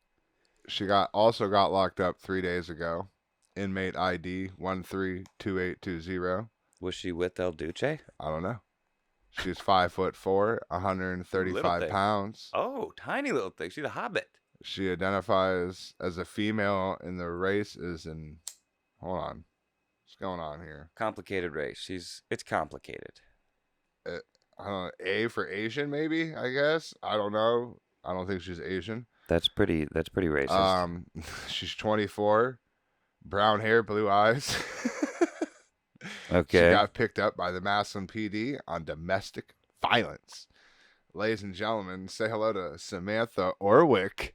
She also got locked up 3 days ago. Inmate ID 132820. Was she with El Duce? I don't know. She's 5'4", Little 135 thing. pounds. Oh, tiny little thing. She's a hobbit. She identifies as a female, and the race is in. Hold on, what's going on here? Complicated race. It's complicated. I don't know. A for Asian, maybe. I guess. I don't know. I don't think she's Asian. That's pretty racist. She's 24, brown hair, blue eyes. Okay. She got picked up by the Massillon PD on domestic violence. Ladies and gentlemen, say hello to Samantha Orwick.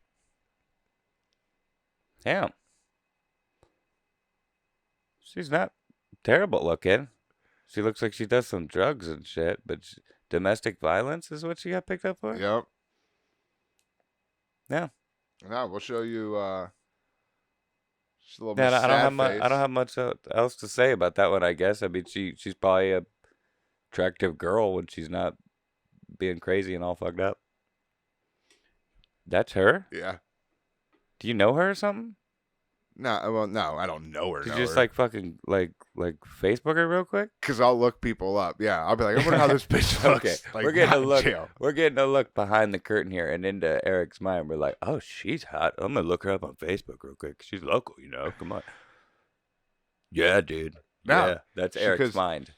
Damn. She's not terrible looking. She looks like she does some drugs and shit, but domestic violence is what she got picked up for? Yep. Yeah. Now we'll show you. Just a little Yeah, bit I don't have much else to say about that one. I guess. I mean, she's probably a attractive girl when she's not being crazy and all fucked up. That's her? Yeah. Do you know her or something? No, well, no, I don't know her. Did you just like fucking like Facebook her real quick? Because I'll look people up. Yeah, I'll be like, I wonder how this bitch looks. Okay, Like, we're getting a not in look. jail. We're getting a look behind the curtain here, and into Eric's mind, we're like, "Oh, she's hot. I'm gonna look her up on Facebook real quick. She's local, you know. Come on." Yeah, dude. No, Yeah, that's Eric's mind.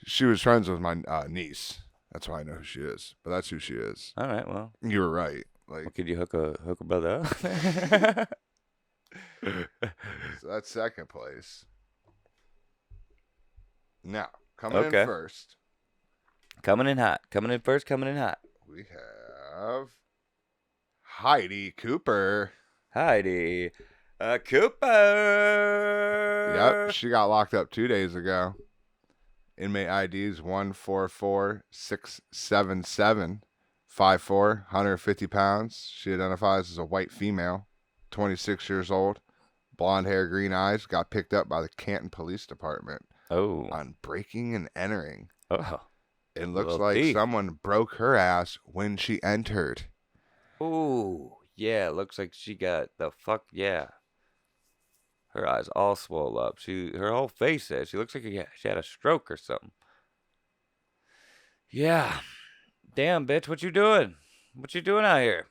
She was friends with my niece. That's why I know who she is. But that's who she is. All right, well, You were right. Like, well, could you hook a brother up? so that's second place. Now, coming Okay. in first, Coming in hot. Coming in first. Coming in hot. we have Heidi Cooper. Heidi Cooper. Yep, she got locked up 2 days ago. Inmate IDs 144677, 5'4", 150 pounds. She identifies as a white female, 26 years old, blonde hair, green eyes. Got picked up by the Canton Police Department on breaking and entering. Oh. It looks Little like thief. someone broke her ass when she entered. Ooh. Yeah, looks like she got the fuck, yeah. Her eyes all swole up. Her whole face is. She looks like she had a stroke or something. Yeah. Damn, bitch, what you doing? What you doing out here?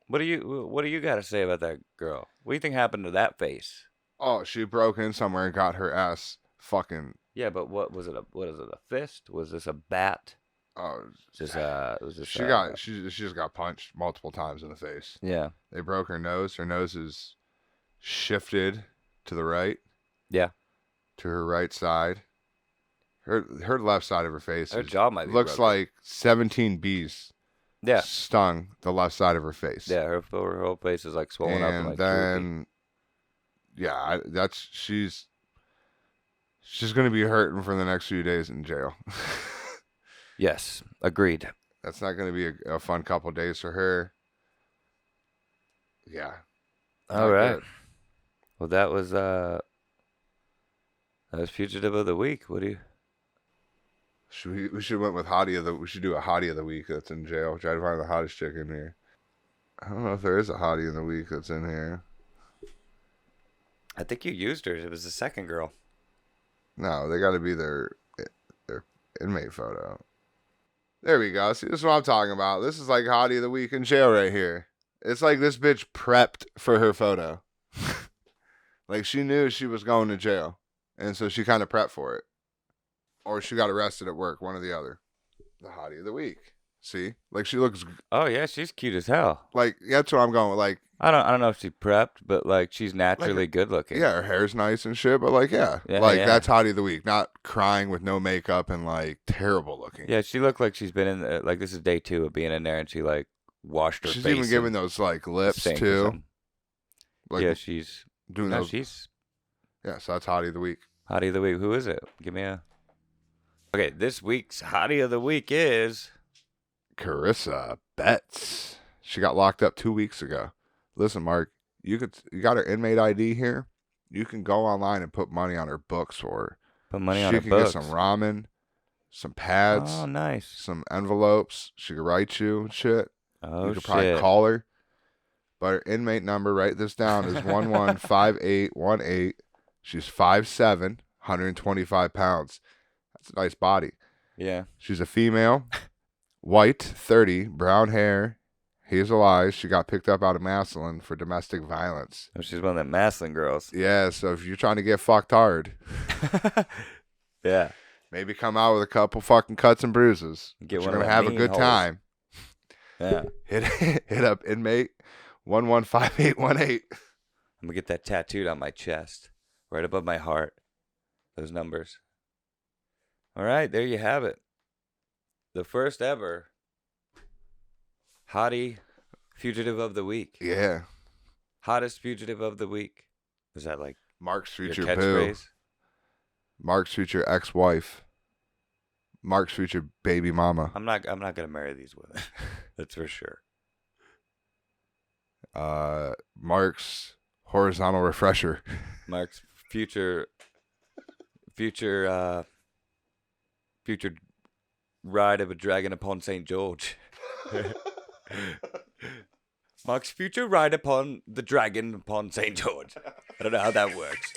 What do you got to say about that girl? What do you think happened to that face? Oh, she broke in somewhere and got her ass fucking. Yeah, but what is it? A fist? Was this a bat? Oh, Was this she just got punched multiple times in the face. Yeah. They broke her nose. Her nose is shifted to the right. Yeah. To her right side. Her left side of her face Her jaw might be looks broken. like 17 bees. Yeah. Stung the left side of her face. Yeah, her whole face is like swollen up and like then, she's gonna be hurting for the next few days in jail. Yes, agreed. That's not gonna be a fun couple days for her. Yeah. All right. Well, that was Fugitive of the Week. What do you? We should went with we should do a hottie of the week that's in jail. Try to find the hottest chick in here. I don't know if there is a hottie in the week that's in here. I think you used her. It was the second girl. No, they got to be their inmate photo. There we go. See, this is what I'm talking about. This is like hottie of the week in jail right here. It's like this bitch prepped for her photo. Like she knew she was going to jail, and so she kind of prepped for it. Or she got arrested at work, one or the other. The hottie of the week. See? Like she looks Oh yeah, she's cute as hell. like that's what I'm going with. Like I don't know if she prepped, but like she's naturally good looking. yeah, her hair's nice and shit, but like Yeah, that's hottie of the week. Not crying with no makeup and like terrible looking. Yeah, she looked like she's been in there, like this is day 2 of being in there, and she like washed her She's face. even giving those like lips sink or too. something. Like Yeah, she's doing no, those. she's Yeah, so that's hottie of the week. hottie of the week. Who is it? Give me a. Okay, this week's hottie of the week is Carissa Betts. She got locked up 2 weeks ago. Listen, Mark, you got her inmate ID here. You can go online and put money on her books for her. put money on She her can books. get some ramen, some pads, Oh, nice. some envelopes. She can write you and shit. Oh You could shit. probably call her. But her inmate number, write this down, is 115818. She's 5'7", 125 pounds. That's a nice body. Yeah. She's a female, white, 30, brown hair, hazel eyes. She got picked up out of Massillon for domestic violence. Oh, she's one of them Maslin girls. Yeah, so if you're trying to get fucked hard, Yeah. maybe come out with a couple fucking cuts and bruises. Get But one you're of going to have them a good mean holes. time. Yeah. Hit up inmate 115818. I'm gonna get that tattooed on my chest, right above my heart. Those numbers. All right, there you have it. The first ever hottie fugitive of the week. Yeah. Hottest fugitive of the week. Is that like Mark's your future boo. catchphrase? Mark's future ex-wife. Mark's future baby mama. I'm not gonna marry these women. That's for sure. Mark's horizontal refresher. Mark's future future ride of a dragon upon St. George. Mark's future ride upon the dragon upon St. George. I don't know how that works.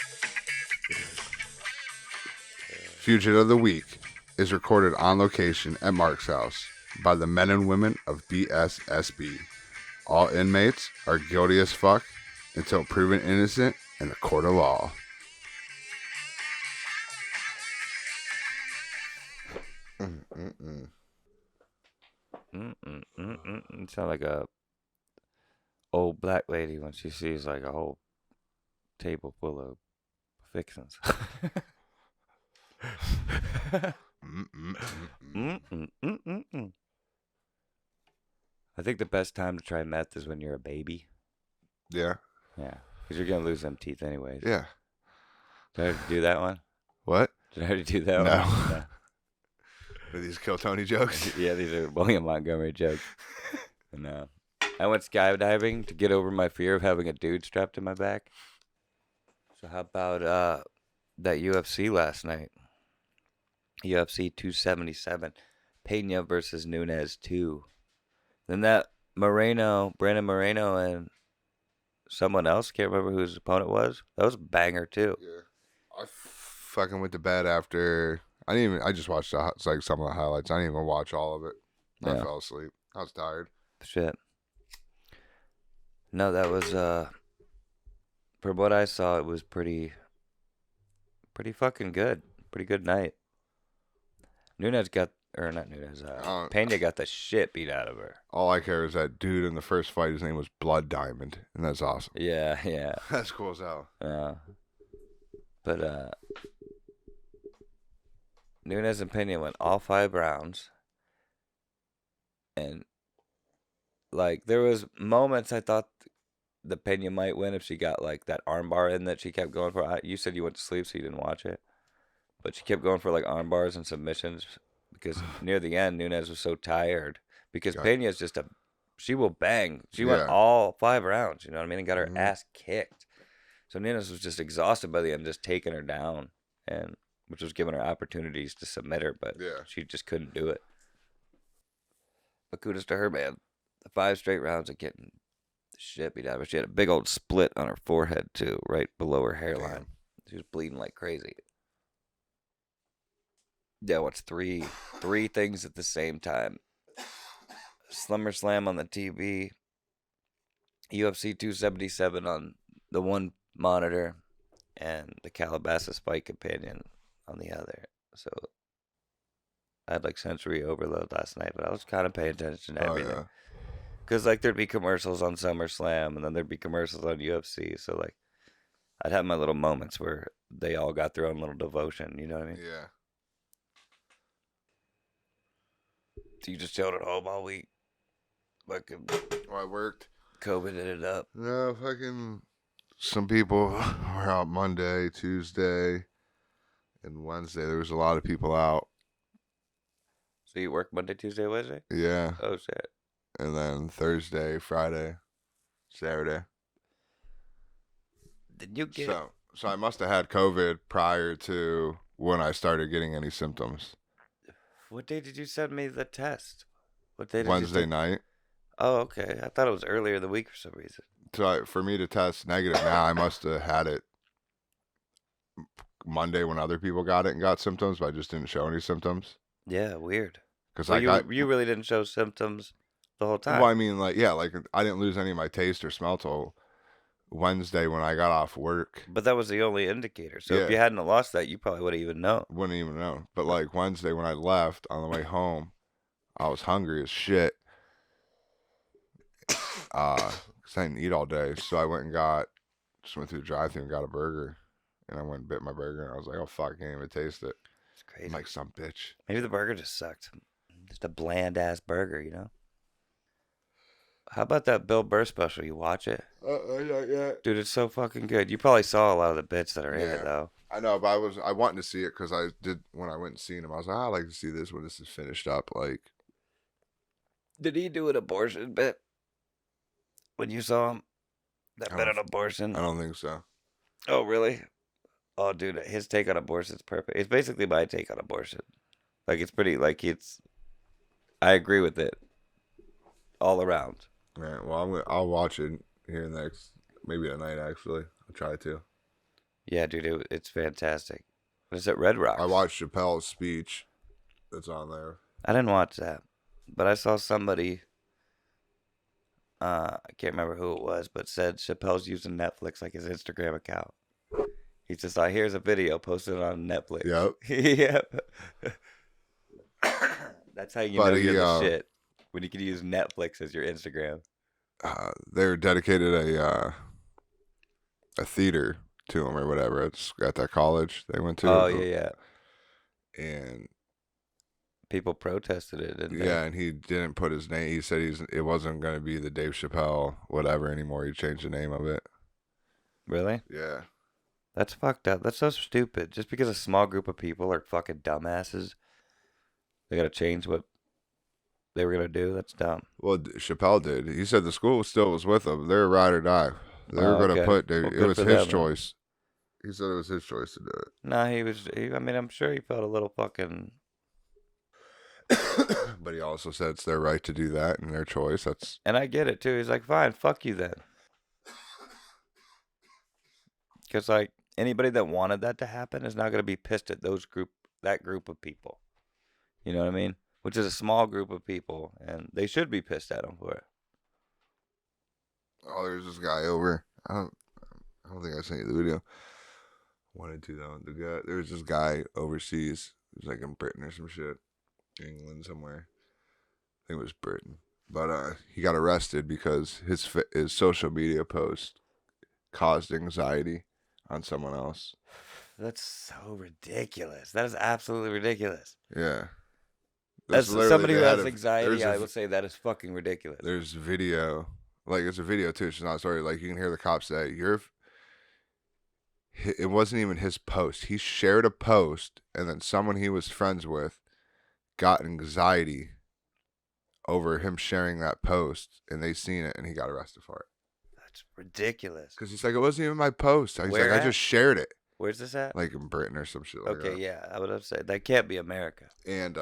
Fugitive of the Week is recorded on location at Mark's house by the men and women of BSSB. All inmates are guilty as fuck until proven innocent in a court of law. Sound like a old black lady when she sees like a whole table full of fixins. I think the best time to try meth is when you're a baby. Yeah. Yeah, because you're gonna lose them teeth anyways. Yeah. Did I already do that one? What? Did I already do that No. one? No. Are these Kill Tony jokes? Yeah, these are William Montgomery jokes. No. I went skydiving to get over my fear of having a dude strapped to my back. So how about that UFC last night? UFC 277. Pena versus Nunes 2. Then that Brandon Moreno and someone else, can't remember who his opponent was. That was a banger too. Yeah. I fucking went to bed after. I just watched like some of the highlights. I didn't even watch all of it. I fell asleep. I was tired. Shit. No, that was from what I saw, it was pretty fucking good. Pretty good night. Pena got the shit beat out of her. All I care is that dude in the first fight, his name was Blood Diamond, and that's awesome. Yeah. That's cool as hell. But Nunes and Pena went all 5 rounds. And like there was moments I thought the Pena might win if she got like that armbar in that she kept going for. You said you went to sleep so you didn't watch it. But she kept going for like arm bars and submissions because near the end, Nunes was so tired. Because Pena's she will bang. She went all 5 rounds, you know what I mean? And got her ass kicked. So Nunes was just exhausted by the end, just taking her down. And which was giving her opportunities to submit her, but she just couldn't do it. But kudos to her, man. The 5 straight rounds of getting the shit beat out of her. She had a big old split on her forehead, too, right below her hairline. Damn. She was bleeding like crazy. Yeah, what's three things at the same time? SummerSlam on the TV, UFC 277 on the one monitor, and the Calabasas Fight Companion on the other. So I had like sensory overload last night, but I was kind of paying attention to everything. Because like there'd be commercials on SummerSlam, and then there'd be commercials on UFC. So like I'd have my little moments where they all got their own little devotion. You know what I mean? Yeah. So you just chilled at home all week? Fucking. Well, I worked. COVID ended up. No, fucking. Some people were out Monday, Tuesday, and Wednesday. There was a lot of people out. So you work Monday, Tuesday, Wednesday? Yeah. Oh, shit. And then Thursday, Friday, Saturday. Did you get So I must have had COVID prior to when I started getting any symptoms. What day did you send me the test? What day did Wednesday night. Oh, okay. I thought it was earlier in the week for some reason. So for me to test negative now, I must have had it Monday when other people got it and got symptoms, but I just didn't show any symptoms. Yeah, weird. Because you really didn't show symptoms the whole time. Well, I mean, like I didn't lose any of my taste or smell till Wednesday when I got off work. But that was the only indicator. So if you hadn't lost that, you probably wouldn't even know. Wouldn't even know. But like Wednesday when I left on the way home, I was hungry as shit. Because I didn't eat all day, so I went through the drive-thru and got a burger, and I went and bit my burger, and I was like, oh fuck, I can't even taste it. It's crazy. I'm like some bitch. Maybe the burger just sucked. Just a bland ass burger, you know. How about that Bill Burr special? You watch it? Not yet. Dude, it's so fucking good. You probably saw a lot of the bits that are in it, though. I know, but I wanted to see it because I did when I went and seen him. I was like, I'd like to see this when this is finished up. Like, did he do an abortion bit when you saw him? That bit on abortion? I don't think so. Oh, really? Oh, dude, his take on abortion is perfect. It's basically my take on abortion. Like it's pretty. Like it's. I agree with it. All around. All right. Well, I'll watch it here next, maybe tonight. Actually, I'll try to. Yeah, dude, it's fantastic. It's at Red Rocks. I watched Chappelle's speech. That's on there. I didn't watch that, but I saw somebody. I can't remember who it was, but said Chappelle's using Netflix like his Instagram account. He's just like, here's a video posted on Netflix. Yep. Yep. That's how you know you're the shit. When you can use Netflix as your Instagram. They dedicated a theater to him or whatever. It's at that college they went to. Oh yeah. And people protested it, didn't they? Yeah, and he didn't put his name. He said it wasn't going to be the Dave Chappelle whatever anymore. He changed the name of it. Really? Yeah. That's fucked up. That's so stupid. Just because a small group of people are fucking dumbasses, they gotta change what they were gonna do. That's dumb. Well, Chappelle did. He said the school still was with him. They're ride or die. They were going to put. It was his choice. He said it was his choice to do it. No, I mean, I'm sure he felt a little fucking. But he also said it's their right to do that and their choice. And I get it too. He's like, fine, fuck you then. Because like anybody that wanted that to happen is not gonna be pissed at that group of people. You know what I mean? Which is a small group of people, and they should be pissed at him for it. Oh, there's this guy over. I don't think I sent you the video. Wanted to though. There's this guy overseas. He's like in Britain or some shit, England somewhere. I think it was Britain, but he got arrested because his social media post caused anxiety on someone else. That's so ridiculous. That is absolutely ridiculous. Yeah. As somebody who has anxiety, I would say that is fucking ridiculous. There's video. Like, it's a video, too. It's not a story. Like, you can hear the cops say, it wasn't even his post. He shared a post, and then someone he was friends with got anxiety over him sharing that post, and they seen it, and he got arrested for it. That's ridiculous. Because he's like, it wasn't even my post. He's Where like, at? I just shared it. Where's this at? Like in Britain or some shit like that. Okay, yeah. I would have said, that can't be America. And,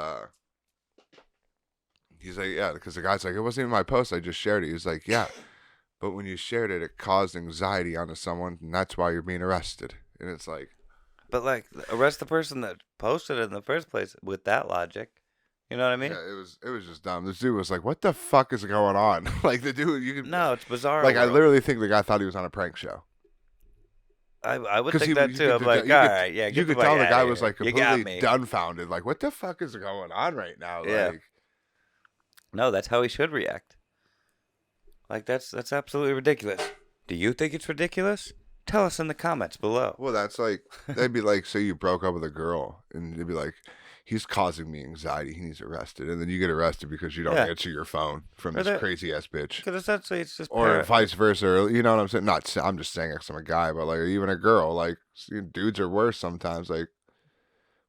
he's like, yeah, because the guy's like, it wasn't even my post. I just shared it. He's like, yeah, but when you shared it, it caused anxiety onto someone, and that's why you're being arrested. And it's like, but like, arrest the person that posted it in the first place with that logic. You know what I mean? Yeah, it was just dumb. This dude was like, what the fuck is going on? Like, the dude, you can. No, it's bizarre. Like, I literally think the guy thought he was on a prank show. I would think that too. I'm like, all right, yeah. You could tell the guy was like completely dumbfounded. Like, what the fuck is going on right now? Yeah. Like, no, that's how he should react. Like, that's absolutely ridiculous. Do you think it's ridiculous? Tell us in the comments below. Well, that's like, they'd be like, say you broke up with a girl, and they'd be like, he's causing me anxiety. He needs arrested. And then you get arrested because you don't answer your phone from this crazy-ass bitch. Because essentially it's just... Or vice versa. You know what I'm saying? I'm just saying because I'm a guy, but like even a girl. Like, dudes are worse sometimes. Like,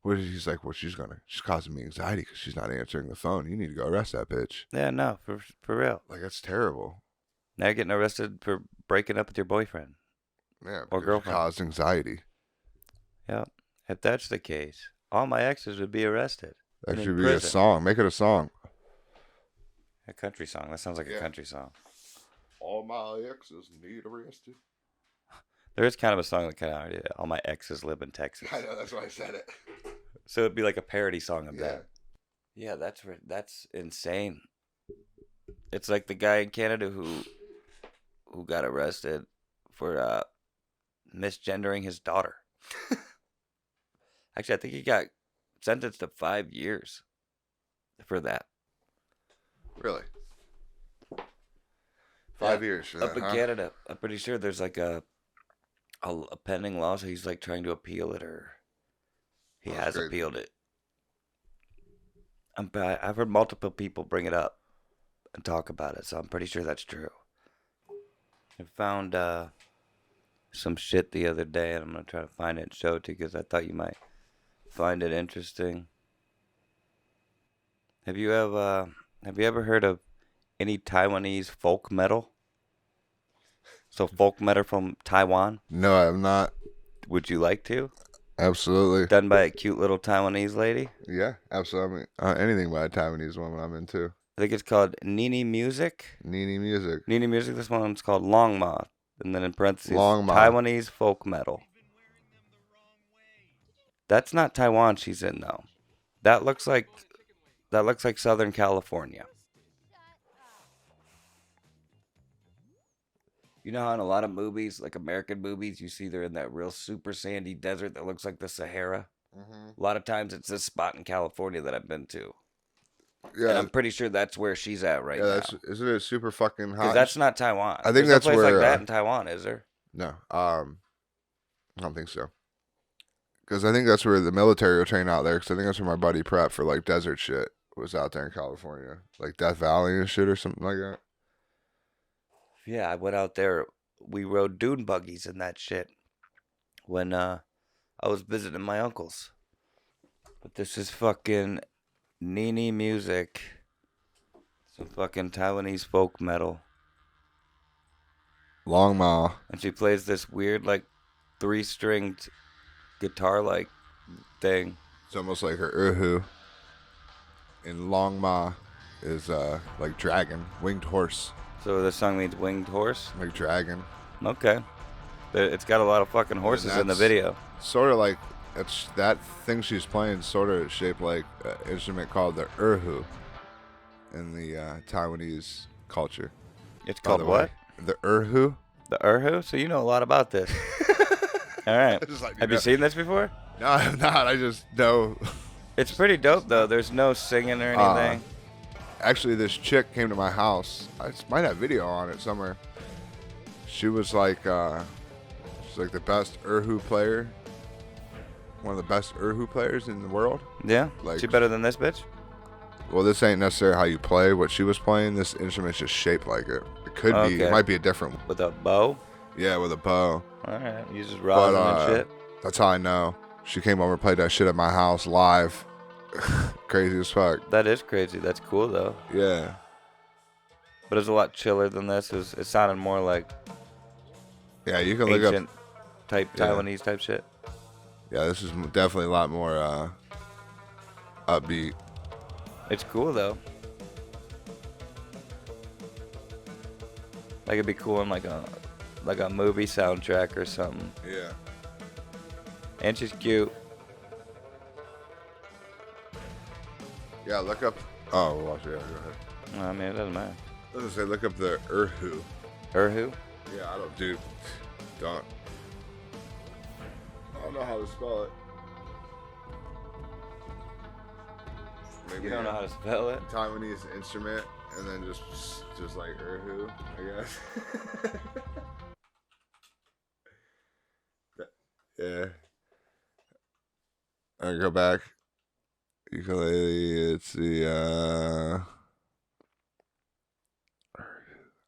he's like, well, she's causing me anxiety because she's not answering the phone. You need to go arrest that bitch. Yeah, no, for real. Like, that's terrible. Now you're getting arrested for breaking up with your boyfriend. Yeah, or girlfriend. Caused anxiety. Yeah. If that's the case, all my exes would be arrested. That should be a song. Make it a song. A country song. That sounds like a country song. All my exes need arrested. There is kind of a song that kind of already. All my exes live in Texas. I know, that's why I said it. So it'd be like a parody song of that. Yeah, that's insane. It's like the guy in Canada who got arrested for misgendering his daughter. Actually, I think he got sentenced to 5 years for that. Really? 5 years for that, up in Canada. I'm pretty sure there's like a pending law, so he's like trying to appeal it, or he has appealed it. I've heard multiple people bring it up and talk about it, so I'm pretty sure that's true. I found some shit the other day, and I'm gonna try to find it and show it to you because I thought you might find it interesting. Have you ever heard of any Taiwanese folk metal? So folk metal from Taiwan? No, I'm not. Would you like to? Absolutely. Done by a cute little Taiwanese lady. Yeah, absolutely. Anything by a Taiwanese woman I'm into. I think it's called Nini Music. Nini music. Nini Music. This one's called Long Ma. And then in parentheses, Long Ma. Taiwanese folk metal. That's not Taiwan she's in though. That looks like Southern California. You know how in a lot of movies, like American movies, you see they're in that real super sandy desert that looks like the Sahara? Mm-hmm. A lot of times it's this spot in California that I've been to. Yeah, And I'm pretty sure that's where she's at right now. Isn't it super fucking hot? Because that's not Taiwan. I think There's that's no place where, like that in Taiwan, is there? No, I don't think so. Because I think that's where the military will train out there. Because I think that's where my buddy prepped for like desert shit was out there in California, like Death Valley and shit or something like that. Yeah, I went out there. We rode dune buggies and that shit when I was visiting my uncles. But this is fucking Nini Music. Some fucking Taiwanese folk metal. Long Mile. And she plays this weird, like, 3-stringed guitar-like thing. It's almost like her Uhu. And Long Ma is like dragon, winged horse. So this song means winged horse? Like dragon. Okay. But it's got a lot of fucking horses in the video. Sort of like, it's that thing she's playing sort of shaped like an instrument called the Erhu in the Taiwanese culture. It's called what? The Erhu. The Erhu? So you know a lot about this. All right. Have you seen this before? No, I have not. I just know. It's pretty dope, though. There's no singing or anything. Actually, this chick came to my house. I might have video on it somewhere. She was like, she's like the best Erhu player. One of the best Erhu players in the world. Yeah? Like, She better than this bitch? Well, this ain't necessarily how you play. What she was playing, this instrument's just shaped like it. It could be. It might be a different one. With a bow? Yeah, with a bow. All right. You just rosin and shit? That's how I know. She came over and played that shit at my house live. Crazy as fuck. That is crazy. That's cool, though. Yeah. But it's a lot chiller than this. It sounded more like Yeah, you can look up. ancient type Taiwanese type shit. Yeah, this is definitely a lot more upbeat. It's cool, though. Like, it'd be cool in like a movie soundtrack or something. Yeah. And she's cute. Yeah, look up. Oh, well, yeah, go ahead. I mean, it doesn't matter. I was gonna say, look up the Erhu. Erhu? Yeah, I don't do. Don't. I don't know how to spell it. Maybe You don't know how to spell it? Taiwanese instrument, and then just like Erhu, I guess. Yeah. I go back. Ukulele. It's the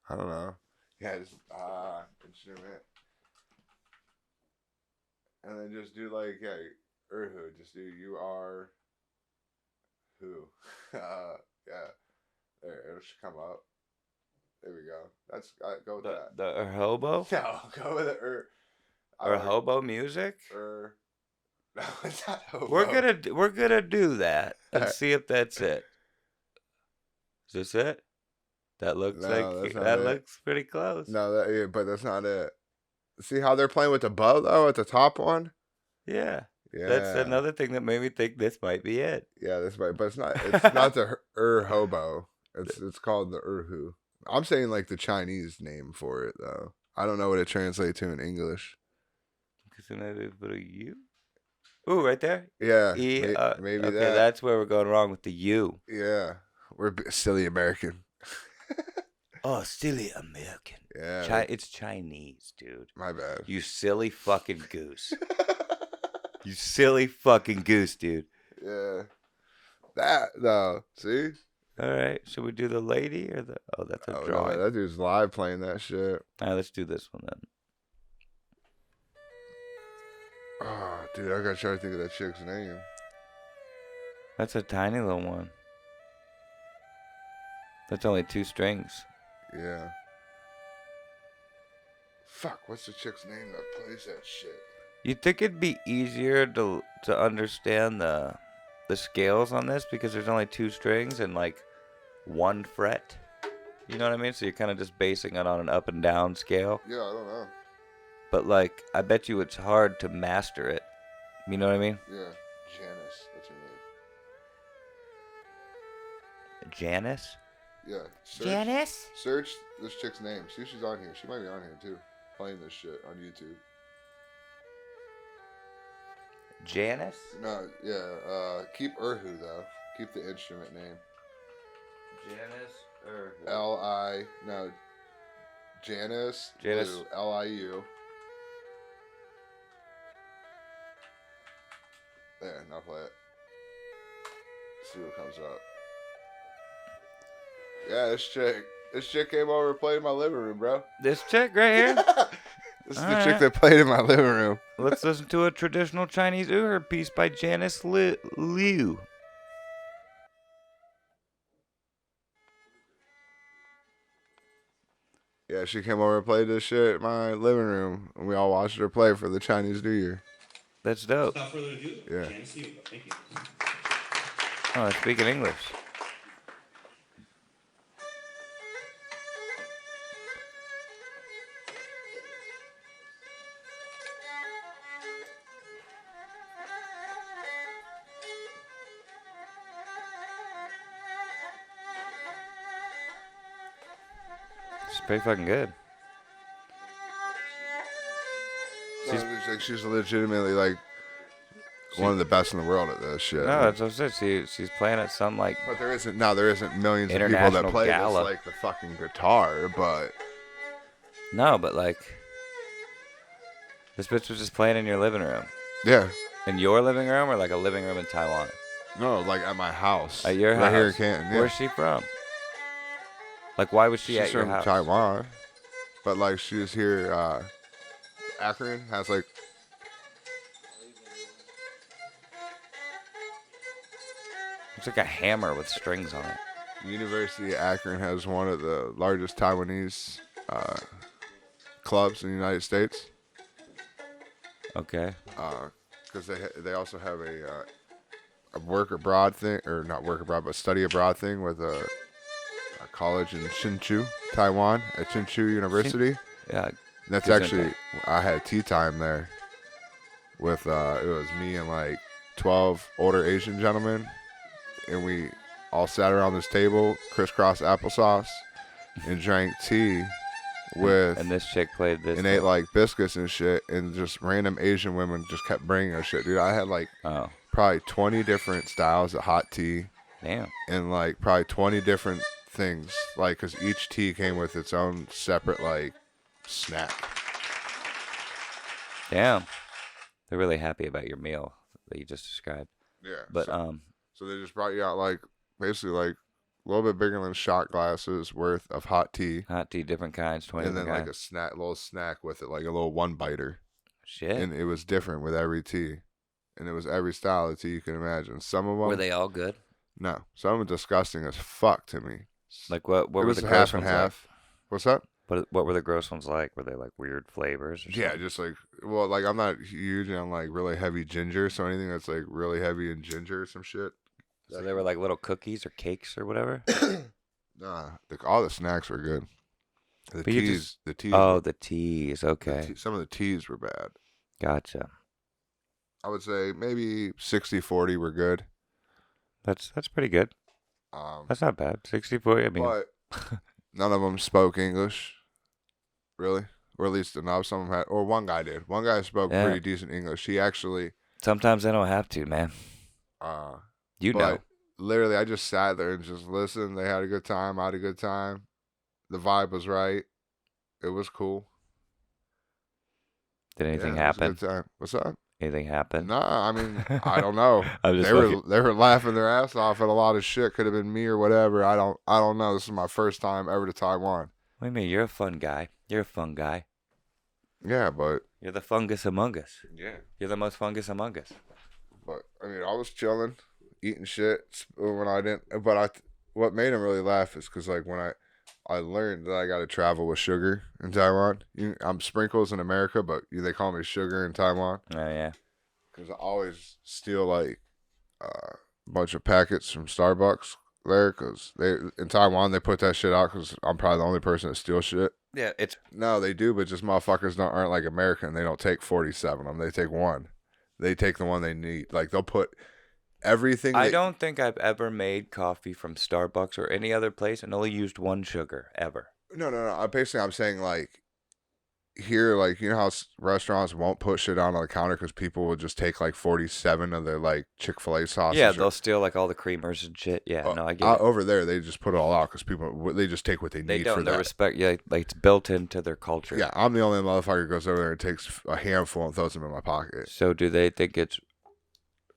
I don't know. Yeah, just instrument, and then just do like Erhu. Just do you are who. Yeah, there it should come up. There we go. That's go with that. The Erhobo? No, go with the Erhobo music? No, it's not hobo. We're gonna do that and see if that's it. Is this it? That looks looks pretty close. No, but that's not it. See how they're playing with the bow though at the top one? Yeah. Yeah. That's another thing that made me think this might be it. Yeah, this might, but it's not. It's not the hobo. It's called the Erhu. I'm saying like the Chinese name for it though. I don't know what it translates to in English. Because put a U. Ooh, right there. Yeah, maybe okay, that. That's where we're going wrong with the U. Yeah, we're silly American. Oh, silly American. Yeah, it's Chinese, dude. My bad. You silly fucking goose. You silly fucking goose, dude. Yeah, that though. See. All right, should we do the lady or the? Oh, that's a drawing. No, that dude's live playing that shit. All right, let's do this one then. Oh, dude, I gotta try to think of that chick's name. That's a tiny little one. That's only 2 strings. Yeah. Fuck, what's the chick's name that plays that shit? You think it'd be easier to understand the scales on this because there's only 2 strings and like 1 fret? You know what I mean? So you're kind of just basing it on an up and down scale. Yeah, I don't know. But like, I bet you it's hard to master it. You know what I mean? Yeah, Janice, that's her name. Janice? Yeah. Janice? Search this chick's name. See if she's on here. She might be on here too, playing this shit on YouTube. Janice? No, yeah. Keep Erhu though. Keep the instrument name. Janice L-I. Janice. Janice. Liu, L-I-U. There, now play it. See what comes up. Yeah, this chick came over and played in my living room, bro. This chick right here? This is the chick that played in my living room. Let's listen to a traditional Chinese uyghur piece by Janice Liu. Yeah, she came over and played this shit in my living room, and we all watched her play for the Chinese New Year. That's dope. Without further ado, Yeah. Janice Liu. Thank you. Oh, it's speaking English. It's pretty fucking good. She's legitimately like one of the best in the world at this shit. No, that's what I said. She's playing at some like But there isn't millions of people that International play gala. this like the fucking guitar, but no, but like this bitch was just playing in your living room. yeah. In your living room or like a living room in Taiwan? No, like at my house. At your right house? here in Canton. Yeah. Where's she from? Like, why was she She's at your from house? Taiwan, but like she was here. Akron has like It's like a hammer with strings on it. University of Akron has one of the largest Taiwanese clubs in the United States. Okay. Because they also have a work abroad thing, or not work abroad, but study abroad thing with a college in Hsinchu, Taiwan, at Hsinchu University. Yeah. That's Good actually, I had tea time there with, it was me and like 12 older Asian gentlemen, and we all sat around this table, crisscross applesauce, and drank tea with, And this chick played this. and ate like biscuits and shit, and just random Asian women just kept bringing us shit. Dude, I had like Oh, probably 20 different styles of hot tea, damn. and like probably 20 different things, like, because each tea came with its own separate like snack. Damn. They're really happy about your meal that you just described. Yeah. But So they just brought you out like basically like a little bit bigger than shot glasses worth of hot tea, hot tea, different kinds, 20 and then different like a kinds. snack, little snack with it, like a little one biter, Shit. and it was different with every tea, and it was every style of tea you can imagine. Some of them Were they all good? no, some of them disgusting as fuck to me. Like what It were was the half gross and ones half. What's that? like? What were the gross ones like? Were they like weird flavors or Yeah, something? just like, well, like I'm not huge on like really heavy ginger, so anything that's like really heavy in ginger or some shit. So they were like little cookies or cakes or whatever? Nah, all the snacks were good. The But you teas, just- the teas. Oh, the teas. Okay. Some of the teas were bad. Gotcha. I would say maybe 60-40 were good. That's pretty good. That's not bad. 64. I mean, But none of them spoke English, really, or at least enough. Some of them had, or one guy did. One guy spoke Yeah. pretty decent English. He actually, sometimes they don't have to, man. You but know. literally, I just sat there and just listened. They had a good time. I had a good time. The vibe was right. It was cool. Did anything Yeah, it was a happen? good time. What's up? Anything happen? Nah, I mean, I don't know. I'm just They were laughing their ass off at a lot of shit. Could have been me or whatever. I don't know. This is my first time ever to Taiwan. What do you mean? You're a fun guy. You're a fun guy. Yeah, but You're the fungus among us. yeah, You're the most fungus among us. but I mean, I was chilling, eating shit when I didn't. But what made him really laugh is because like when I learned that I got to travel with sugar in Taiwan. I'm sprinkles in America, but they call me sugar in Taiwan. Oh yeah. Because I always steal like a bunch of packets from Starbucks there. Because in Taiwan they put that shit out. Because I'm probably the only person that steals shit. Yeah, it's No, they do, but just motherfuckers aren't like American. They don't take 47 of them. They take one. They take the one they need. Like they'll put everything. I don't think I've ever made coffee from Starbucks or any other place and only used one sugar ever. No. I'm saying like here, like you know how restaurants won't put shit out on the counter because people will just take like 47 of their like Chick-fil-A sauce. Yeah, they'll steal like all the creamers and shit. Yeah, no, I get it. Over there, they just put it all out because they just take what they They need don't. for They that. respect. Yeah, like it's built into their culture. Yeah, I'm the only motherfucker who goes over there and takes a handful and throws them in my pocket. So do they think it's?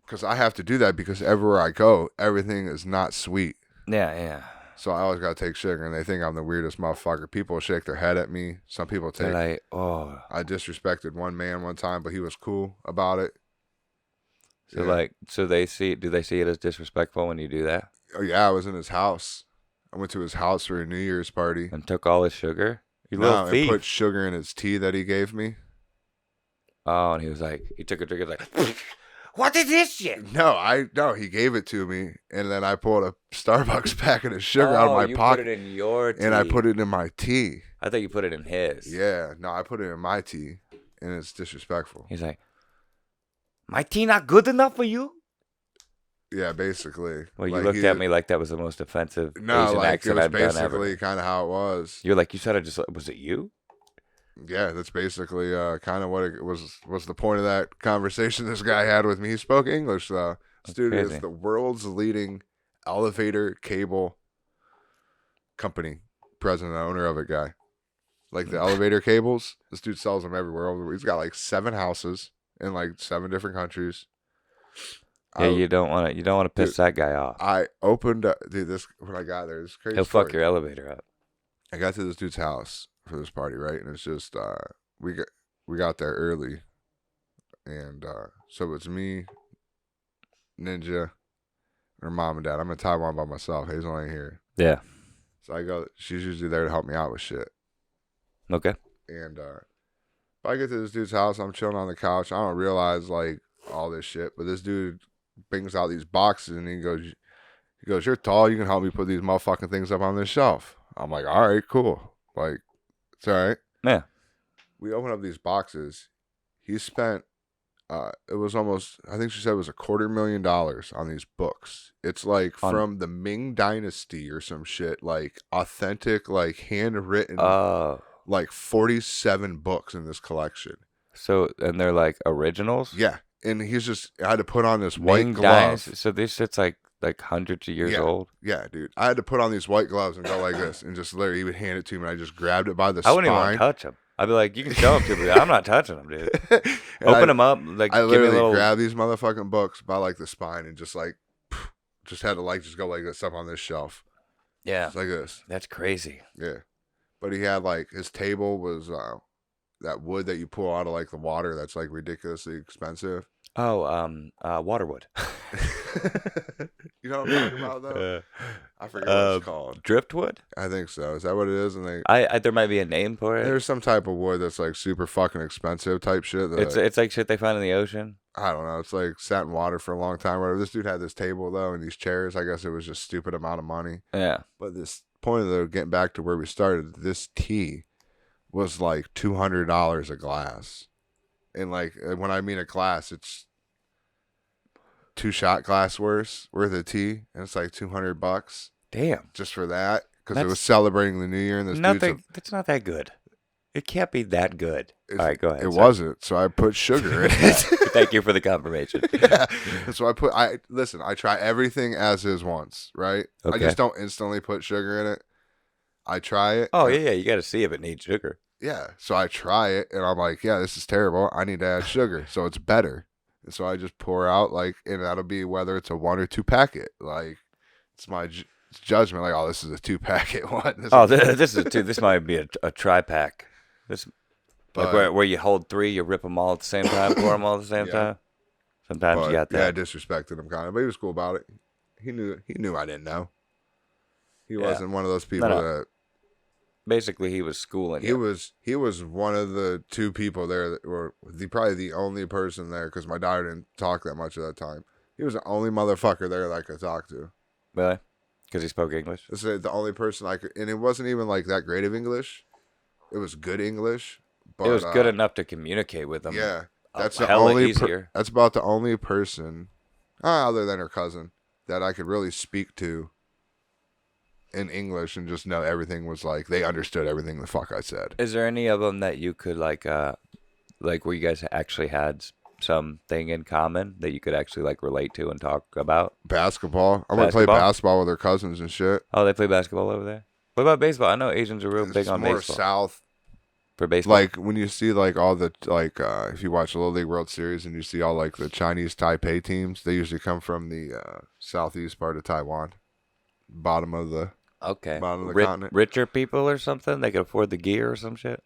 Because I have to do that because everywhere I go, everything is not sweet. Yeah. So I always gotta take sugar, and they think I'm the weirdest motherfucker. People shake their head at me. Some people take. They're like, oh. I disrespected one man one time, but he was cool about it. So do they see it as disrespectful when you do that? Oh yeah, I was in his house. I went to his house for a New Year's party. And took all his sugar? You No, little thief. and put sugar in his tea that he gave me. Oh, and he was like, he took a drink, like, what is this shit? No, he gave it to me, and then I pulled a Starbucks packet of sugar out of my pocket. Put it in your tea. And I put it in my tea. I thought you put it in his. Yeah, no, I put it in my tea, and it's disrespectful. He's like, my tea not good enough for you? Yeah, basically. Well, you looked at me like that was the most offensive Asian like accent I've done ever. basically kind of how it was. You're like, you said was it you? Yeah, that's basically kind of what it was the point of that conversation this guy had with me. He spoke English, though. This dude is the world's leading elevator cable company, president and owner of it guy. Like the elevator cables, this dude sells them everywhere. He's got like 7 houses in like 7 different countries. Yeah, you don't want to piss that guy off. I opened up, dude. When I got there, this crazy. He'll story. fuck your elevator up. I got to this dude's house for this party, right? And it's just we got there early, and so it's me, Ninja, her mom and dad. I'm in Taiwan by myself. Hazel ain't here. Yeah. So I go. She's usually there to help me out with shit. Okay. And I get to this dude's house. I'm chilling on the couch. I don't realize like all this shit, but this dude brings out these boxes and he goes, "You're tall. You can help me put these motherfucking things up on this shelf." I'm like, "All right, cool. Like, it's all right." Yeah. We open up these boxes. He spent, it was almost, I think she said it was $250,000 on these books. It's like from the Ming Dynasty or some shit, like authentic, like handwritten, like 47 books in this collection. So, and they're like originals? Yeah. And I had to put on this white Ming glove. Dynasty. So this shit's like hundreds of years old? Yeah, dude. I had to put on these white gloves and go like this and just literally, he would hand it to me and I just grabbed it by the spine. I wouldn't even want to touch them. I'd be like, you can show them to me. I'm not touching them, dude. Open them up. Like, I give me a literally little... grabbed these motherfucking books by like the spine and just like, just had to like just go like this up on this shelf. Yeah. Just like this. That's crazy. Yeah. But he had like, his table was that wood that you pull out of like the water that's like ridiculously expensive. Oh, waterwood. You know what I'm talking about though? I forget what it's called. Driftwood? I think so. Is that what it is? And there might be a name for it. There's some type of wood that's like super fucking expensive type shit. It's like shit they find in the ocean. I don't know. It's like sat in water for a long time. Whatever. This dude had this table though and these chairs. I guess it was just stupid amount of money. Yeah. But this point of getting back to where we started, this tea was like $200 a glass. And like when I mean a glass, it's 2 shot glass worth of tea, and it's like $200. Damn. Just for that, because it was celebrating the New Year, and this dude's that's not that good. It can't be that good. All right, go ahead. It wasn't, so I put sugar in it. Thank you for the confirmation. Yeah. So I try everything as is once, right? Okay. I just don't instantly put sugar in it. I try it. Oh yeah, you got to see if it needs sugar. Yeah, so I try it, and I'm like, yeah, this is terrible. I need to add sugar, so it's better. And so I just pour out, like, and that'll be whether it's a 1 or 2 packet. Like, it's my judgment. Like, oh, this is a 2-packet one. This is a 2. This might be a tri-pack. Like where you hold 3, you rip them all at the same time, pour them all at the same time. Sometimes you got that. Yeah, I disrespected him kind of, but he was cool about it. He knew I didn't know. He wasn't one of those people that Basically, he was schooling He you. was one of the two people there that were probably the only person there because my daughter didn't talk that much at that time. He was the only motherfucker there that I could talk to. Really? Because he spoke English? This is the only person I could, and it wasn't even like that great of English. It was good English, but It was good enough to communicate with him. Yeah, that's Hella the only. easier. That's about the only person, other than her cousin, that I could really speak to in English and just know everything was like they understood everything the fuck I said. Is there any of them that you could like where you guys actually had something in common that you could actually like relate to and talk about? Basketball. I'm gonna play basketball with her cousins and shit. Oh, they play basketball over there. What about baseball? I know Asians are real big on more baseball. South For baseball, like when you see like all the like if you watch the Little League World Series and you see all like the Chinese Taipei teams, they usually come from the southeast part of Taiwan, bottom of the continent. Richer people or something. They could afford the gear or some shit.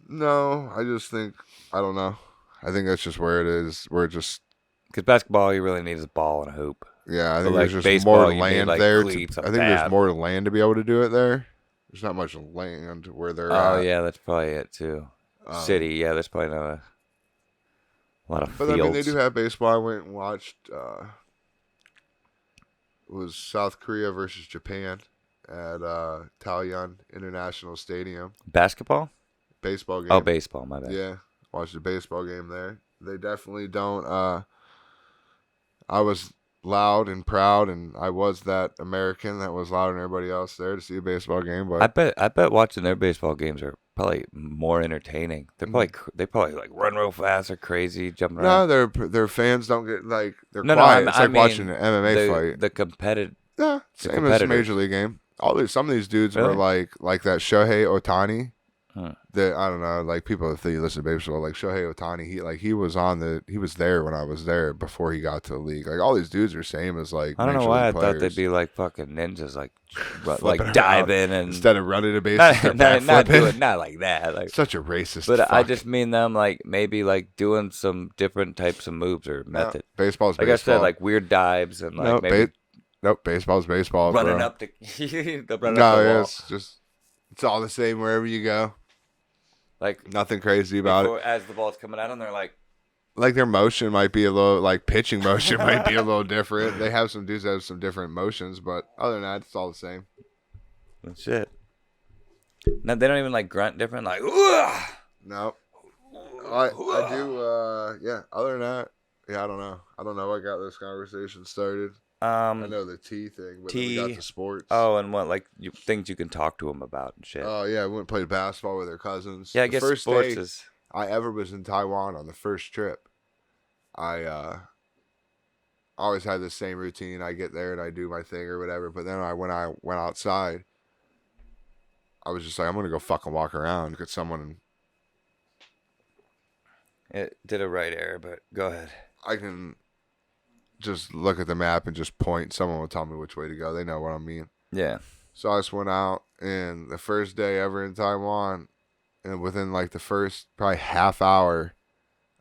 No, I just think I don't know. I think that's just where it is. We're just because basketball, you really need a ball and a hoop. Yeah, I think like there's just baseball, more land there. I think there's more land to be able to do it there. There's not much land where they're at. Oh, yeah, that's probably it, too. City, yeah, there's probably not a lot of fields. But, I mean, they do have baseball. I went and watched, it was South Korea versus Japan at Taiwan International Stadium. Basketball? Baseball game. Oh, baseball, my bad. Yeah, watched a baseball game there. They definitely don't, I was loud and proud, and I was that American that was louder than everybody else there to see a baseball game. But I bet watching their baseball games are probably more entertaining. They probably like run real fast or crazy, jumping around. No, their fans don't get like they're quiet. It's like watching an MMA fight. The competitive. Yeah, same as a major league game. Some of these dudes were like that Shohei Ohtani. That I don't know, like people that you listen to baseball, like Shohei Ohtani, he was there when I was there before he got to the league. Like all these dudes are same as like. I don't know why I thought they'd be like fucking ninjas, like diving and instead of running a base, not like that. Like such a racist. But I just mean them like maybe like doing some different types of moves or method. Baseball's like baseball. I said, like weird dives and like maybe. Nope, baseball's baseball. Running bro. Up the wall. It's all the same wherever you go. Like nothing crazy about it. As the ball's coming at them, they're like their motion might be a little like pitching motion might be a little different. They have some dudes that have some different motions, but other than that, it's all the same. That's it. No, they don't even like grunt different, like. Ugh! No, I do. Yeah. Other than that, yeah, I don't know what got this conversation started. I know the tea thing, but then we got to sports. Oh, and what things you can talk to them about and shit. Oh yeah, we went and played basketball with their cousins. Yeah, I guess first sports day is. I ever was in Taiwan on the first trip. I always had the same routine. I get there and I do my thing or whatever. But then when I went outside, I was just like, I'm gonna go fucking walk around, get someone. It did a right error, but go ahead. I can just look at the map and just point. Someone will tell me which way to go. They know what I mean. Yeah. So I just went out, and the first day ever in Taiwan, and within like the first probably half hour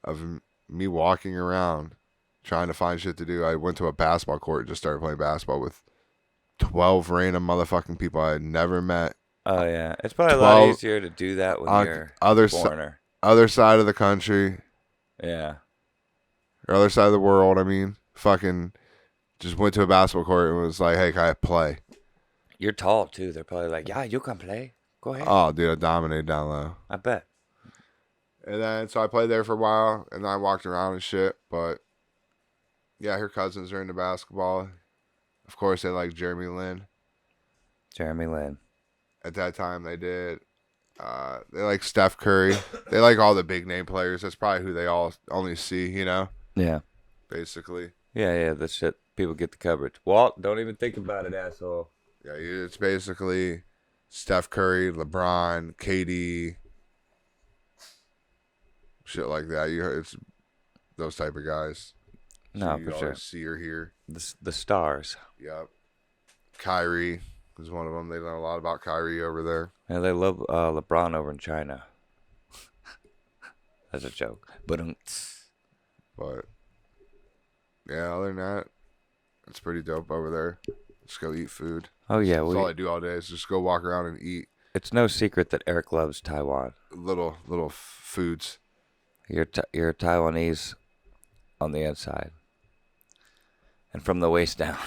of me walking around trying to find shit to do, I went to a basketball court and just started playing basketball with 12 random motherfucking people I had never met. Oh, yeah. It's probably a lot easier to do that when you're a foreigner. Other side of the country. Yeah. Or other side of the world, I mean. Fucking just went to a basketball court and was like, hey, can I play? You're tall, too. They're probably like, yeah, you can play. Go ahead. Oh, dude, I dominated down low. I bet. And then, so I played there for a while, and then I walked around and shit. But, yeah, her cousins are into basketball. Of course, they like Jeremy Lin. Jeremy Lin. At that time, they did. They like Steph Curry. They like all the big name players. That's probably who they all only see, you know? Yeah. Basically. Yeah, that's shit. People get the coverage. Walt, don't even think about it, asshole. Yeah, it's basically Steph Curry, LeBron, KD, shit like that. It's those type of guys. No, for sure. See or hear. The stars. Yep. Kyrie is one of them. They know a lot about Kyrie over there. Yeah, they love LeBron over in China. That's a joke. But yeah, other than that, it's pretty dope over there. Just go eat food. Oh yeah, that's all I do all day is just go walk around and eat. It's no secret that Eric loves Taiwan. Little foods. You're Taiwanese on the inside. And from the waist down.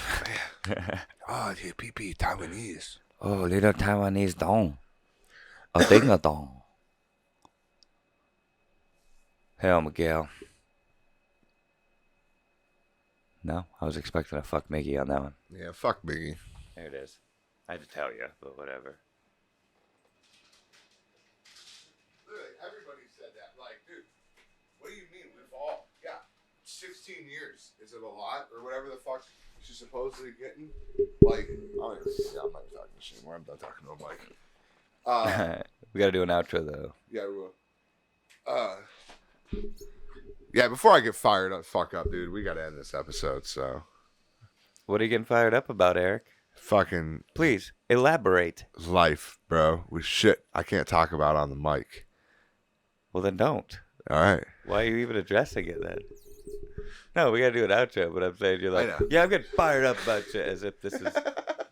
Oh, the PP Taiwanese. Oh, little Taiwanese dong. A ding a dong. Hell, Miguel. No, I was expecting a fuck Mickey on that one. Yeah, fuck Biggie. There it is. I had to tell you, but whatever. Literally, everybody said that. Like, dude, what do you mean? We've all, 16 years. Is it a lot? Or whatever the fuck she's supposedly getting? Like, I'm not even talking to shit anymore. I'm done talking to him. Like, We gotta do an outro, though. yeah, we will. Yeah, before I get fired up, fuck up, dude, we gotta end this episode, so. What are you getting fired up about, Eric? Fucking Please, elaborate. life, bro. With shit I can't talk about on the mic. Well, then don't. All right. Why are you even addressing it, then? No, we gotta do an outro, but I'm saying you're like, I know. yeah, I'm getting fired up about shit, as if this is...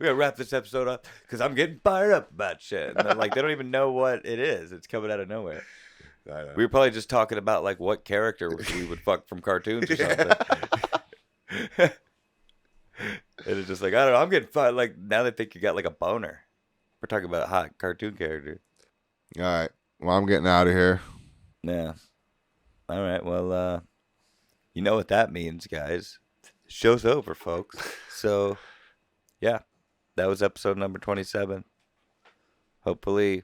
We gotta wrap this episode up, because I'm getting fired up about shit. And then, like, they don't even know what it is. It's coming out of nowhere. I know. We were probably just talking about, like, what character we would fuck from cartoons or something. And it's just like, I don't know, I'm getting fired. Like, now they think you got, like, a boner. We're talking about a hot cartoon character. All right. Well, I'm getting out of here. Yeah. All right, well, you know what that means, guys. Show's over, folks. So, yeah, that was episode number 27. Hopefully,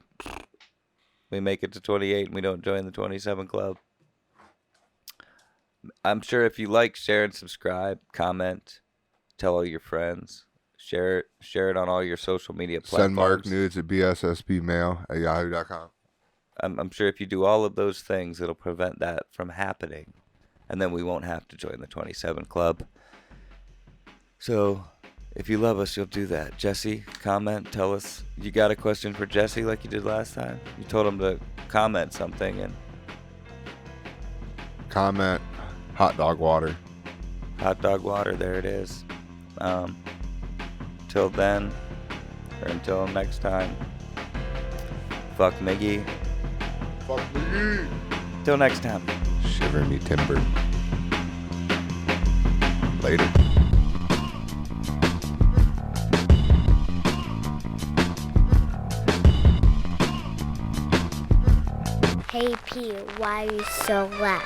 we make it to 28 and we don't join the 27 club. I'm sure if you like, share, and subscribe, comment, tell all your friends, share it on all your social media platforms. Send Mark nudes at bssbmail@yahoo.com. I'm sure if you do all of those things, it'll prevent that from happening. And then we won't have to join the 27 club. So, if you love us, you'll do that. Jesse, comment, tell us. You got a question for Jesse like you did last time? You told him to comment something and... Comment hot dog water. Hot dog water, there it is. Till then, or until next time, fuck Miggy. Fuck me. Till next time. Shiver me timber. Later. Hey P, why are you so loud?